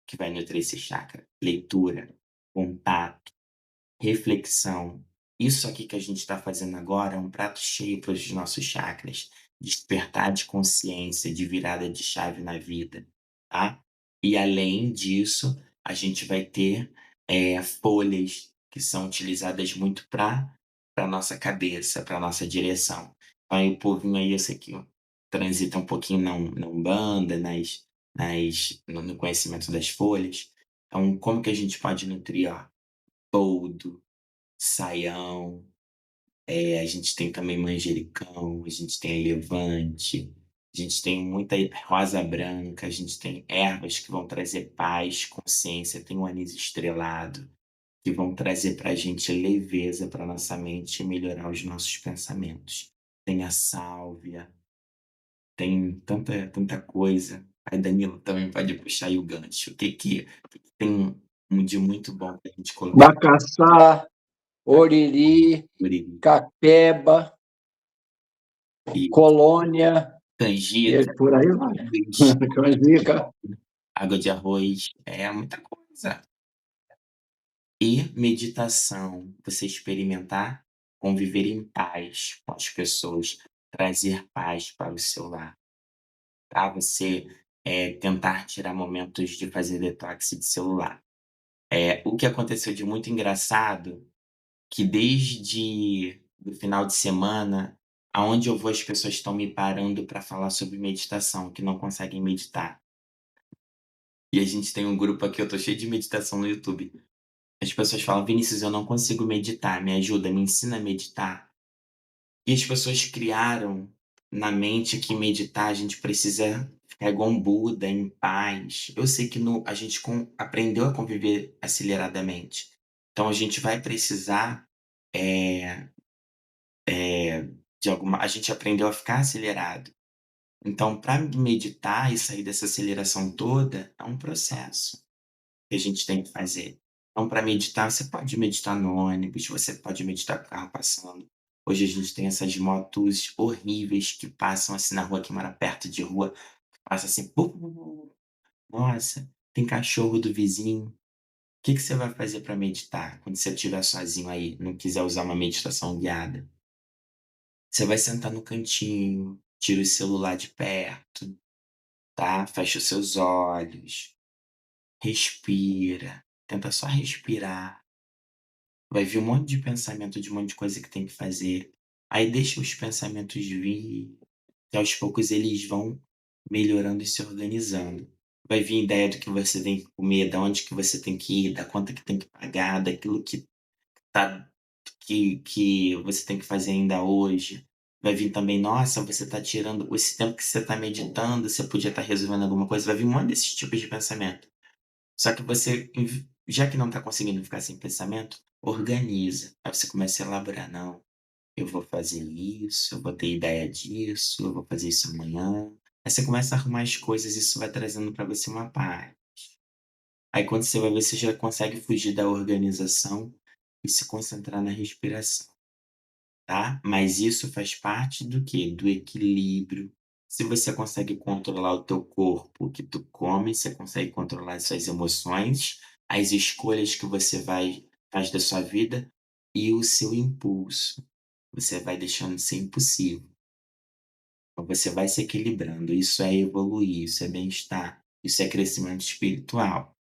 que vai nutrir esse chakra, leitura, contato, reflexão. Isso aqui que a gente está fazendo agora é um prato cheio para os nossos chakras. Despertar de consciência, de virada de chave na vida, tá? E além disso, a gente vai ter, folhas que são utilizadas muito para nossa cabeça, para nossa direção. Aí o povinho aí, eu sei que transita um pouquinho na Umbanda, no conhecimento das folhas. Então, como que a gente pode nutrir, ó, boldo, saião, a gente tem também manjericão, a gente tem levante, a gente tem muita rosa branca, a gente tem ervas que vão trazer paz, consciência, tem o anis estrelado, que vão trazer para a gente leveza para nossa mente e melhorar os nossos pensamentos. Tem a sálvia, tem tanta coisa. Aí Danilo também pode puxar aí o gancho. O que que tem de muito bom para a gente colocar Bacaçá, oriri, por aí? capeba, E colônia, e canjica, por aí vai. arroz, Canjica. água de arroz, é muita coisa. E meditação, você experimentar conviver em paz com as pessoas, trazer paz para o seu lar, tá? Você, tentar tirar momentos de fazer detox de celular. O que aconteceu de muito engraçado, que desde o final de semana, aonde eu vou as pessoas estão me parando para falar sobre meditação, que não conseguem meditar. E a gente tem um grupo aqui, eu tô cheio de meditação no YouTube. As pessoas falam: "Vinícius, eu não consigo meditar, me ajuda, me ensina a meditar". E as pessoas criaram na mente que meditar a gente precisa ficar igual um Buda, em paz. Eu sei que a gente aprendeu a conviver aceleradamente. Então a gente vai precisar, eh a gente aprendeu a ficar acelerado. Então para meditar e sair dessa aceleração toda, é um processo que a gente tem que fazer. Então, para meditar, você pode meditar no ônibus, você pode meditar com o carro passando. Hoje a gente tem essas motos horríveis que passam assim na rua, que mora perto de rua, passa assim, pu, pu, pu, pu. Nossa, tem cachorro do vizinho. O que que você vai fazer para meditar quando você estiver sozinho aí, não quiser usar uma meditação guiada? Você vai sentar no cantinho, tira o celular de perto, tá? Fecha os seus olhos, respira, tenta só respirar. Vai vir um monte de pensamento de um monte de coisa que tem que fazer. Aí deixa os pensamentos vir, e aos poucos eles vão melhorando e se organizando. Vai vir ideia do que você tem que comer, da onde que você tem que ir, da conta que tem que pagar, daquilo tá que você tem que fazer ainda hoje. Vai vir também: "Nossa, você tá tirando esse tempo que você tá meditando, você podia estar resolvendo alguma coisa". Vai vir um monte desses tipos de pensamento. Só que você, já que não está conseguindo ficar sem pensamento, organiza. Aí você começa a elaborar: "Não, eu vou fazer isso, eu vou ter ideia disso, eu vou fazer isso amanhã". Aí você começa a arrumar as coisas, isso vai trazendo para você uma paz. Aí quando você vai ver, você já consegue fugir da organização e se concentrar na respiração, tá? Mas isso faz parte do quê? Do equilíbrio. Se você consegue controlar o teu corpo, o que tu come, você consegue controlar as suas emoções, as escolhas que você faz da sua vida e o seu impulso. você vai deixando de ser impossível. Então você vai se equilibrando, isso é evoluir, isso é bem-estar, isso é crescimento espiritual,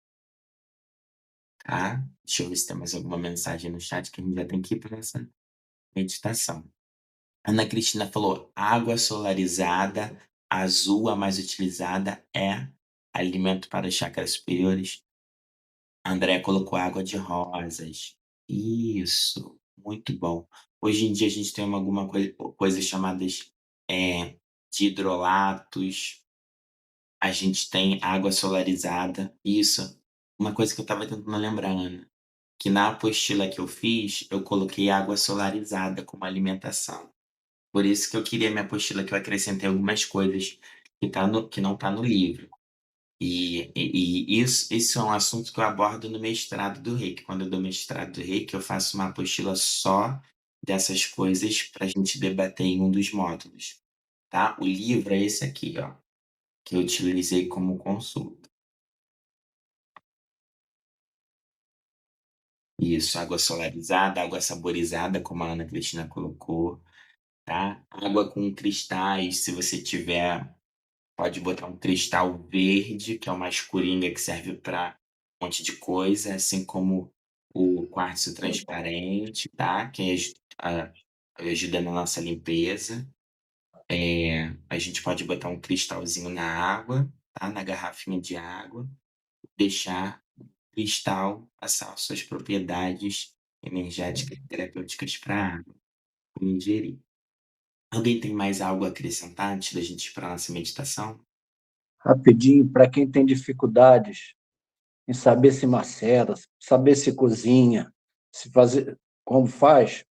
tá? Deixa eu ver se tem mais alguma mensagem no chat que a gente já tem que ir para essa meditação. Ana Cristina falou: "Água solarizada azul, a mais utilizada, é alimento para os chakras superiores". A Andrea colocou água de rosas. Isso, muito bom. Hoje em dia a gente tem alguma coisas chamadas, de hidrolatos, a gente tem água solarizada. Isso, uma coisa que eu estava tentando lembrar, Ana, que na apostila que eu fiz, eu coloquei água solarizada como alimentação. Por isso que eu queria minha apostila que eu acrescentei algumas coisas que não tá no livro. E isso é um assunto que eu abordo no mestrado do Reiki. Quando eu dou mestrado do Reiki, eu faço uma apostila só dessas coisas para a gente debater em um dos módulos, tá? O livro é esse aqui, ó, que eu utilizei como consulta. Isso, água solarizada, água saborizada, como a Ana Cristina colocou, tá? Água com cristais, se você tiver. Pode botar um cristal verde, que é uma escurinha que serve para um monte de coisa, assim como o quartzo transparente, tá? Que ajuda na nossa limpeza. A gente pode botar um cristalzinho na água, tá? Na garrafinha de água, deixar o cristal passar suas propriedades energéticas e terapêuticas para a água, ingerir. Alguém tem mais algo a acrescentar antes da gente ir para nossa meditação? Rapidinho, para quem tem dificuldades em saber se macera, saber se cozinha, se fazer, como faz,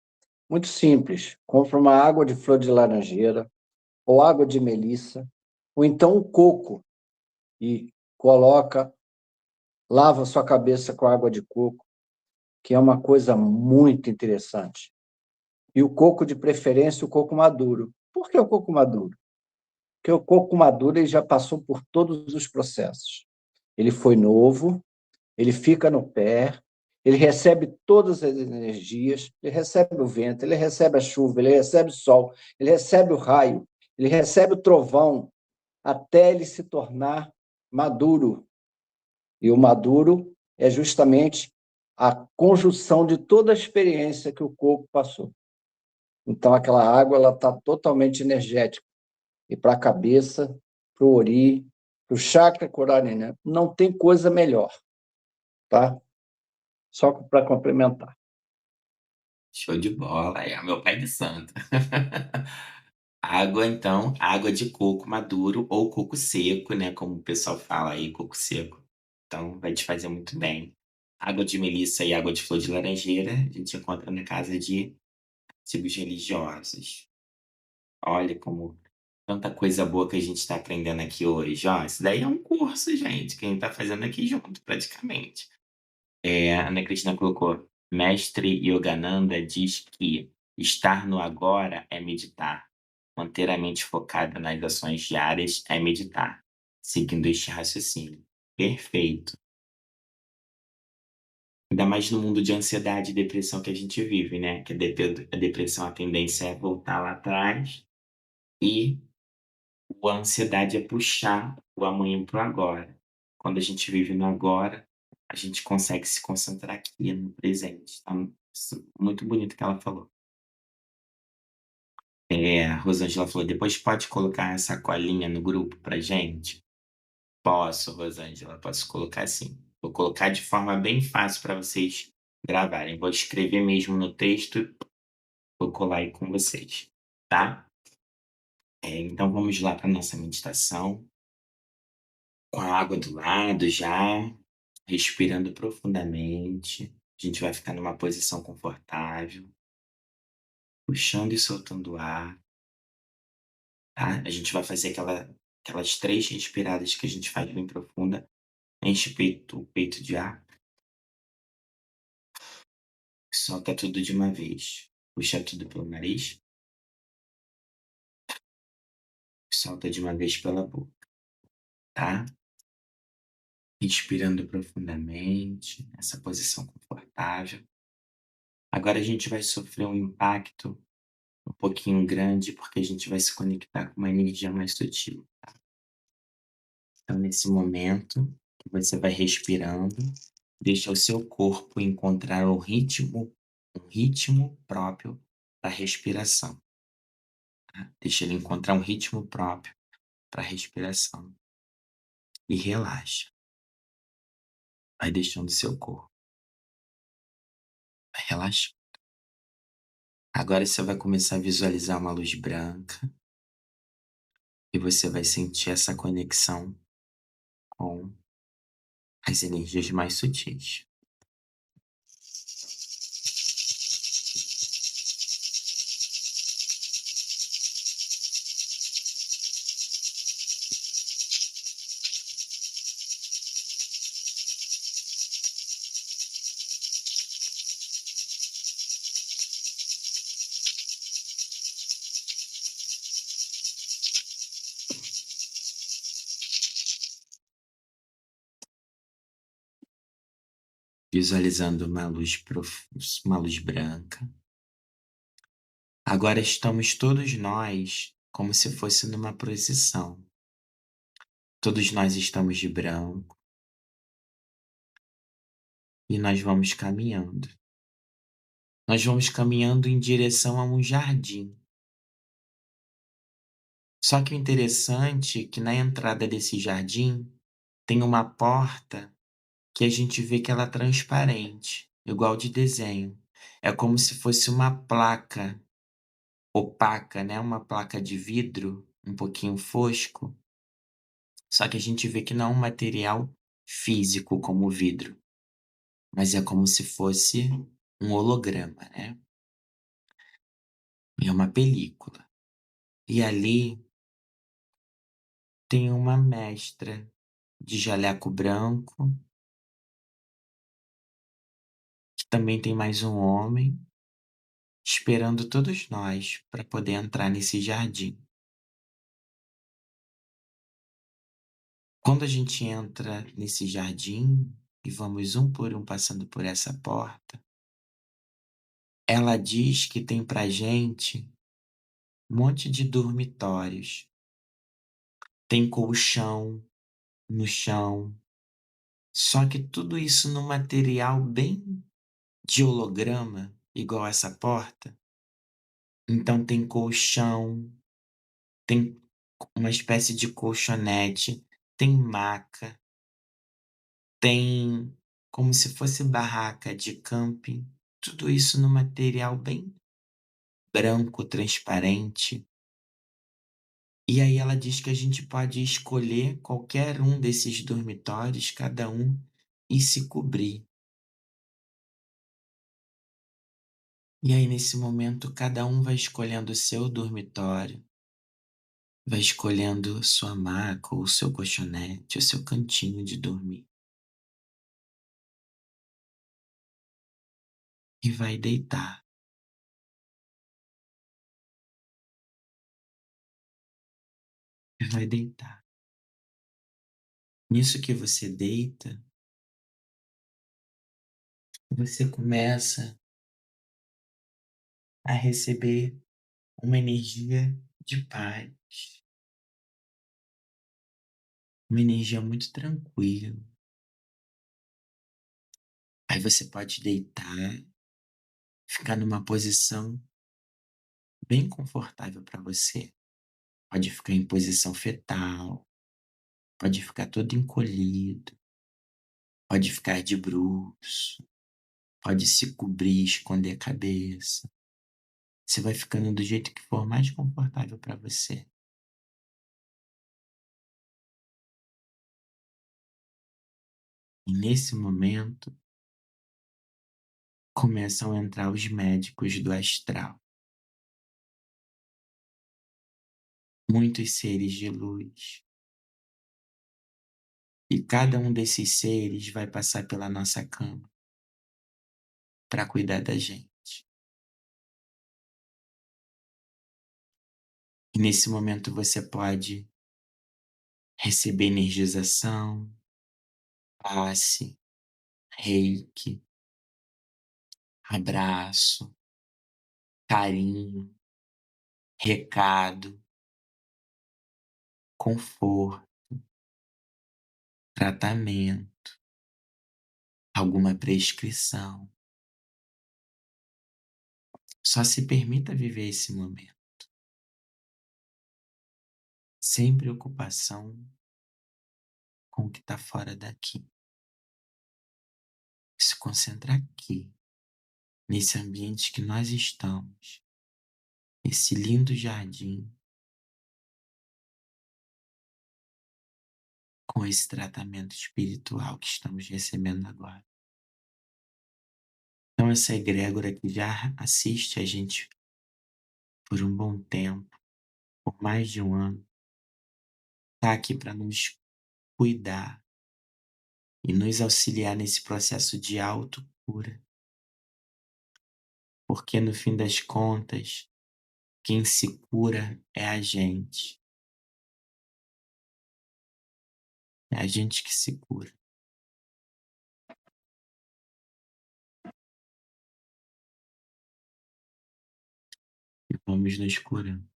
muito simples. Compra uma água de flor de laranjeira ou água de melissa, ou então um coco e coloca, lava sua cabeça com água de coco, que é uma coisa muito interessante. E o coco, de preferência, o coco maduro. Por que o coco maduro? Porque o coco maduro ele já passou por todos os processos. Ele foi novo, ele fica no pé, ele recebe todas as energias, ele recebe o vento, ele recebe a chuva, ele recebe o sol, ele recebe o raio, ele recebe o trovão, até ele se tornar maduro. E o maduro é justamente a conjunção de toda a experiência que o corpo passou. Então, aquela água ela está totalmente energética. E para a cabeça, para o ori, para o chakra corariana, não tem coisa melhor. Tá? Só para complementar. Show de bola, é meu pai de santo. Água, então, água de coco maduro ou coco seco, né, como o pessoal fala aí, coco seco. Então vai te fazer muito bem. Água de melissa e água de flor de laranjeira, a gente encontra na casa de antigos religiosos. Olha como tanta coisa boa que a gente está aprendendo aqui hoje, ó, isso daí é um curso, gente, que a gente tá fazendo aqui junto, praticamente. A Ana Cristina colocou: "Mestre Yogananda diz que estar no agora é meditar. Manter a mente focada nas ações diárias é meditar", seguindo este raciocínio. Perfeito. Ainda mais no mundo de ansiedade e depressão que a gente vive, né, que a depressão, a tendência é voltar lá atrás e a ansiedade é puxar o amanhã para o agora. Quando a gente vive no agora, a gente consegue se concentrar aqui no presente. Então, isso muito bonito que ela falou. A Rosângela falou: "Depois pode colocar essa colinha no grupo pra gente?". Posso, Rosângela, posso colocar sim. Vou colocar de forma bem fácil para vocês gravarem. Vou escrever mesmo no texto, vou colar aí com vocês, tá? Então vamos lá para nossa meditação, com a água do lado já, respirando profundamente. A gente vai ficar numa posição confortável, puxando e soltando o ar, tá? A gente vai fazer aquelas 3 respiradas que a gente faz bem profunda. Enche o peito de ar, solta tudo de uma vez. Puxa tudo pelo nariz, solta de uma vez pela boca, tá? Inspirando profundamente, nessa posição confortável. Agora a gente vai sofrer um impacto um pouquinho grande, porque a gente vai se conectar com uma energia mais sutil. Então, nesse momento, que você vai respirando, deixa o seu corpo encontrar um ritmo próprio para respiração, tá? Deixa ele encontrar um ritmo próprio para respiração e relaxa. Vai deixando o seu corpo, vai relaxando. Agora você vai começar a visualizar uma luz branca e você vai sentir essa conexão com as energias mais sutis. Visualizando uma luz branca. Agora estamos todos nós como se fosse numa procissão. Todos nós estamos de branco e nós vamos caminhando. Nós vamos caminhando em direção a um jardim. Só que o interessante é que na entrada desse jardim tem uma porta que a gente vê que ela é transparente, igual de desenho. É como se fosse uma placa opaca, né, uma placa de vidro, um pouquinho fosco, só que a gente vê que não é um material físico como o vidro, mas é como se fosse um holograma, né, é uma película. E ali tem uma mestra de jaleco branco, que também tem mais um homem, esperando todos nós para poder entrar nesse jardim. Quando a gente entra nesse jardim e vamos um por um passando por essa porta, ela diz que tem pra gente um monte de dormitórios. Tem colchão no chão, só que tudo isso num material bem de holograma, igual essa porta. Então tem colchão, tem uma espécie de colchonete, tem maca, tem como se fosse barraca de camping, tudo isso no material bem branco, transparente. E aí ela diz que a gente pode escolher qualquer um desses dormitórios, cada um, e se cobrir. E aí nesse momento cada um vai escolhendo o seu dormitório, vai escolhendo sua maca, ou o seu colchonete, o seu cantinho de dormir. E vai deitar. E vai deitar. Nisso que você deita, você começa a receber uma energia de paz, uma energia muito tranquila. Aí você pode deitar, ficar numa posição bem confortável para você. Pode ficar em posição fetal, pode ficar todo encolhido, pode ficar de bruços, pode se cobrir, esconder a cabeça. Você vai ficando do jeito que for mais confortável para você. E nesse momento, começam a entrar os médicos do astral. Muitos seres de luz. E cada um desses seres vai passar pela nossa cama para cuidar da gente. E nesse momento você pode receber energização, passe, reiki, abraço, carinho. recado, conforto, tratamento, alguma prescrição. Só se permita viver esse momento, sem preocupação com o que está fora daqui. Se concentrar aqui, nesse ambiente que nós estamos, esse lindo jardim, com esse tratamento espiritual que estamos recebendo agora. Então, essa egrégora que já assiste a gente por um bom tempo, por mais de um ano, está aqui para nos cuidar e nos auxiliar nesse processo de autocura. Porque, no fim das contas, quem se cura é a gente. É a gente que se cura. E vamos nos curando.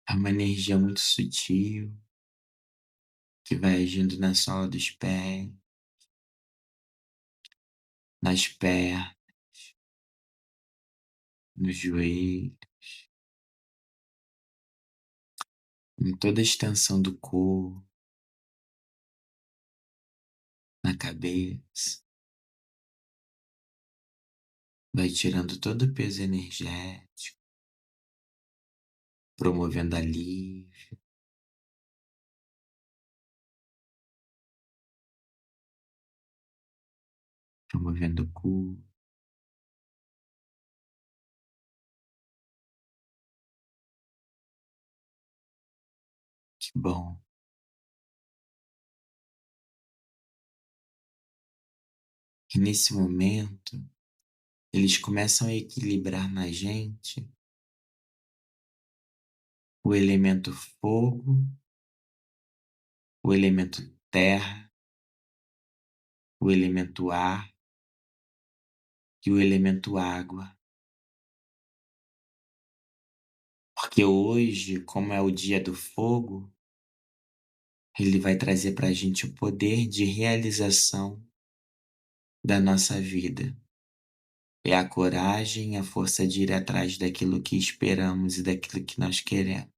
É uma energia muito sutil que vai agindo na sola dos pés, nas pernas, no joelho, em toda a extensão do corpo, na cabeça. Vai tirando todo o peso energético, promovendo alívio, promovendo cura. Que bom. E nesse momento, eles começam a equilibrar na gente o elemento fogo, o elemento terra, o elemento ar e o elemento água. Porque hoje, como é o dia do fogo, ele vai trazer para a gente o poder de realização da nossa vida. É a coragem, a força de ir atrás daquilo que esperamos e daquilo que nós queremos.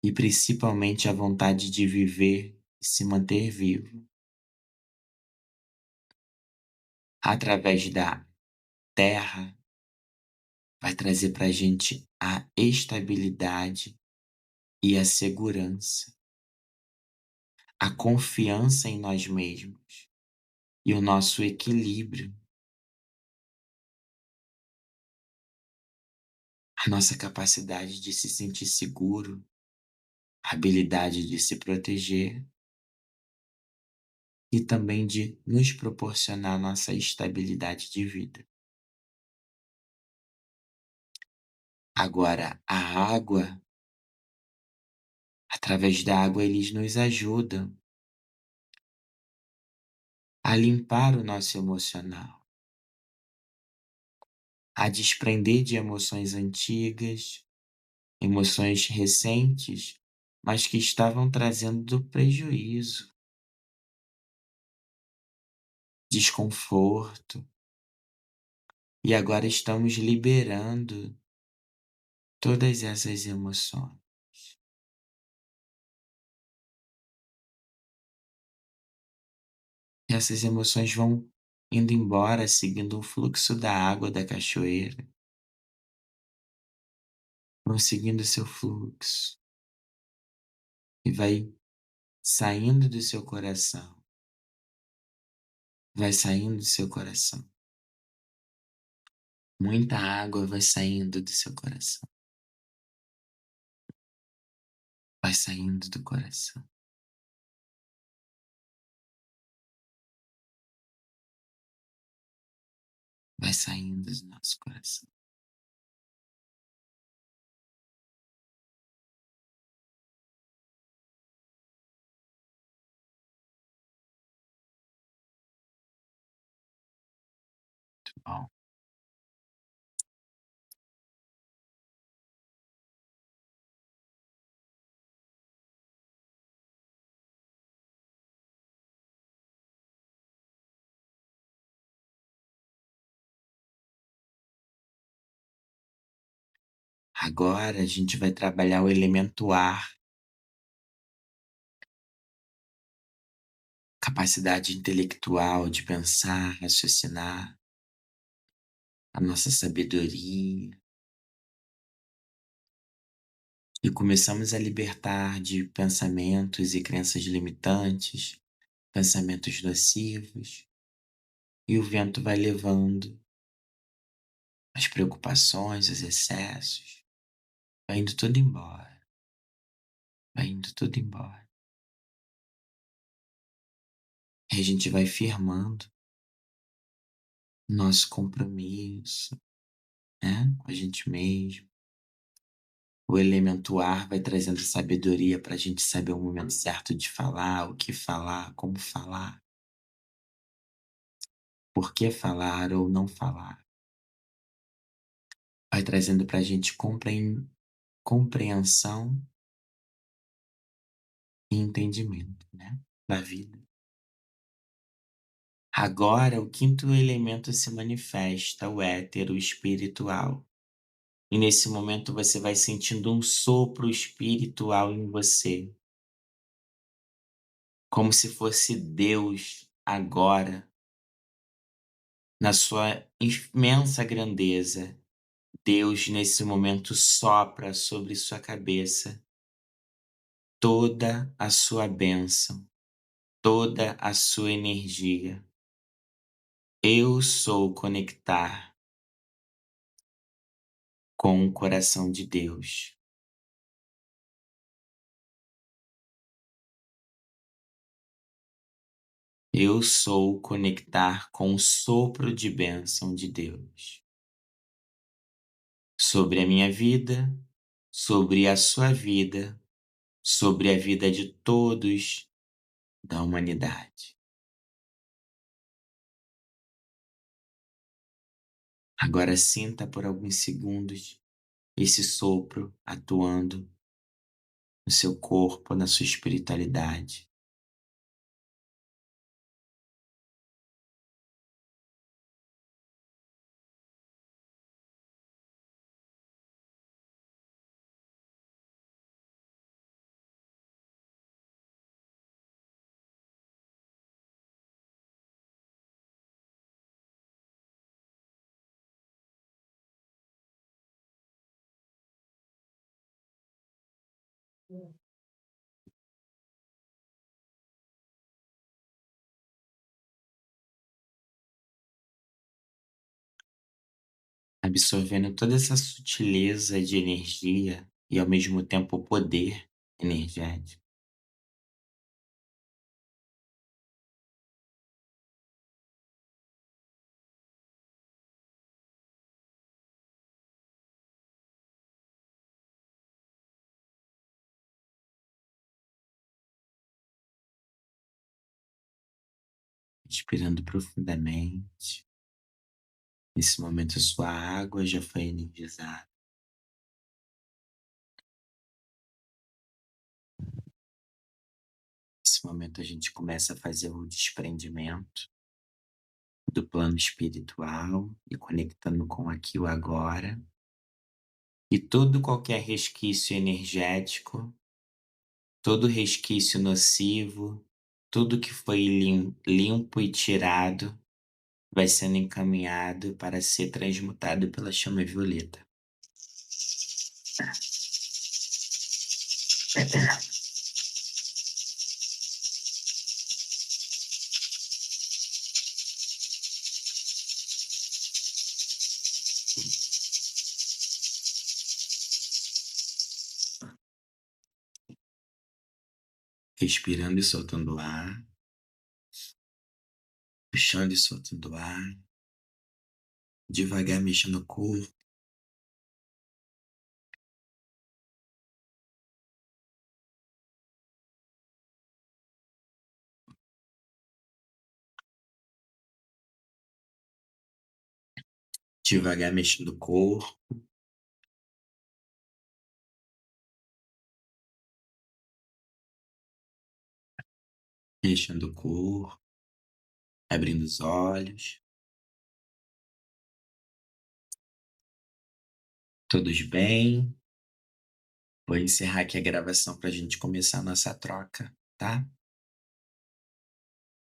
E principalmente a vontade de viver e se manter vivo. Através da terra, vai trazer para a gente a estabilidade e a segurança, a confiança em nós mesmos e o nosso equilíbrio, a nossa capacidade de se sentir seguro, a habilidade de se proteger e também de nos proporcionar nossa estabilidade de vida. Agora, a água, através da água, eles nos ajudam a limpar o nosso emocional, a desprender de emoções antigas, emoções recentes, mas que estavam trazendo prejuízo, desconforto. E agora estamos liberando todas essas emoções. E essas emoções vão indo embora, seguindo o fluxo da água da cachoeira. Vão seguindo o seu fluxo. E vai saindo do seu coração. Vai saindo do seu coração. Muita água vai saindo do seu coração. Vai saindo do coração. saindo do nosso coração. Muito bom. Agora a gente vai trabalhar o elemento ar, capacidade intelectual de pensar, raciocinar, a nossa sabedoria. E começamos a libertar de pensamentos e crenças limitantes, pensamentos nocivos, e o vento vai levando as preocupações, os excessos, vai indo tudo embora, vai indo tudo embora. E a gente vai firmando nosso compromisso, né, com a gente mesmo. O elemento ar vai trazendo sabedoria para a gente saber o momento certo de falar, o que falar, como falar, por que falar ou não falar. Vai trazendo para a gente compreensão e entendimento, né, da vida. Agora o quinto elemento se manifesta, o éter, o espiritual. E nesse momento você vai sentindo um sopro espiritual em você, como se fosse Deus agora, na sua imensa grandeza. Deus nesse momento sopra sobre sua cabeça toda a sua bênção, toda a sua energia. Eu sou conectar com o coração de Deus. Eu sou conectar com o sopro de bênção de Deus sobre a minha vida, sobre a sua vida, sobre a vida de todos da humanidade. Agora sinta por alguns segundos esse sopro atuando no seu corpo, na sua espiritualidade. Absorvendo toda essa sutileza de energia e ao mesmo tempo poder energético. Respirando profundamente. Nesse momento, a sua água já foi energizada. Nesse momento, a gente começa a fazer o desprendimento do plano espiritual e conectando com aqui o agora. E todo qualquer resquício energético, todo resquício nocivo, tudo que foi limpo e tirado, vai sendo encaminhado para ser transmutado pela chama violeta. Respirando e soltando o ar, puxando e soltando o ar. Devagar mexendo o corpo. Devagar mexendo o corpo, mexendo o corpo, abrindo os olhos. Todos bem? Vou encerrar aqui a gravação para a gente começar a nossa troca, tá?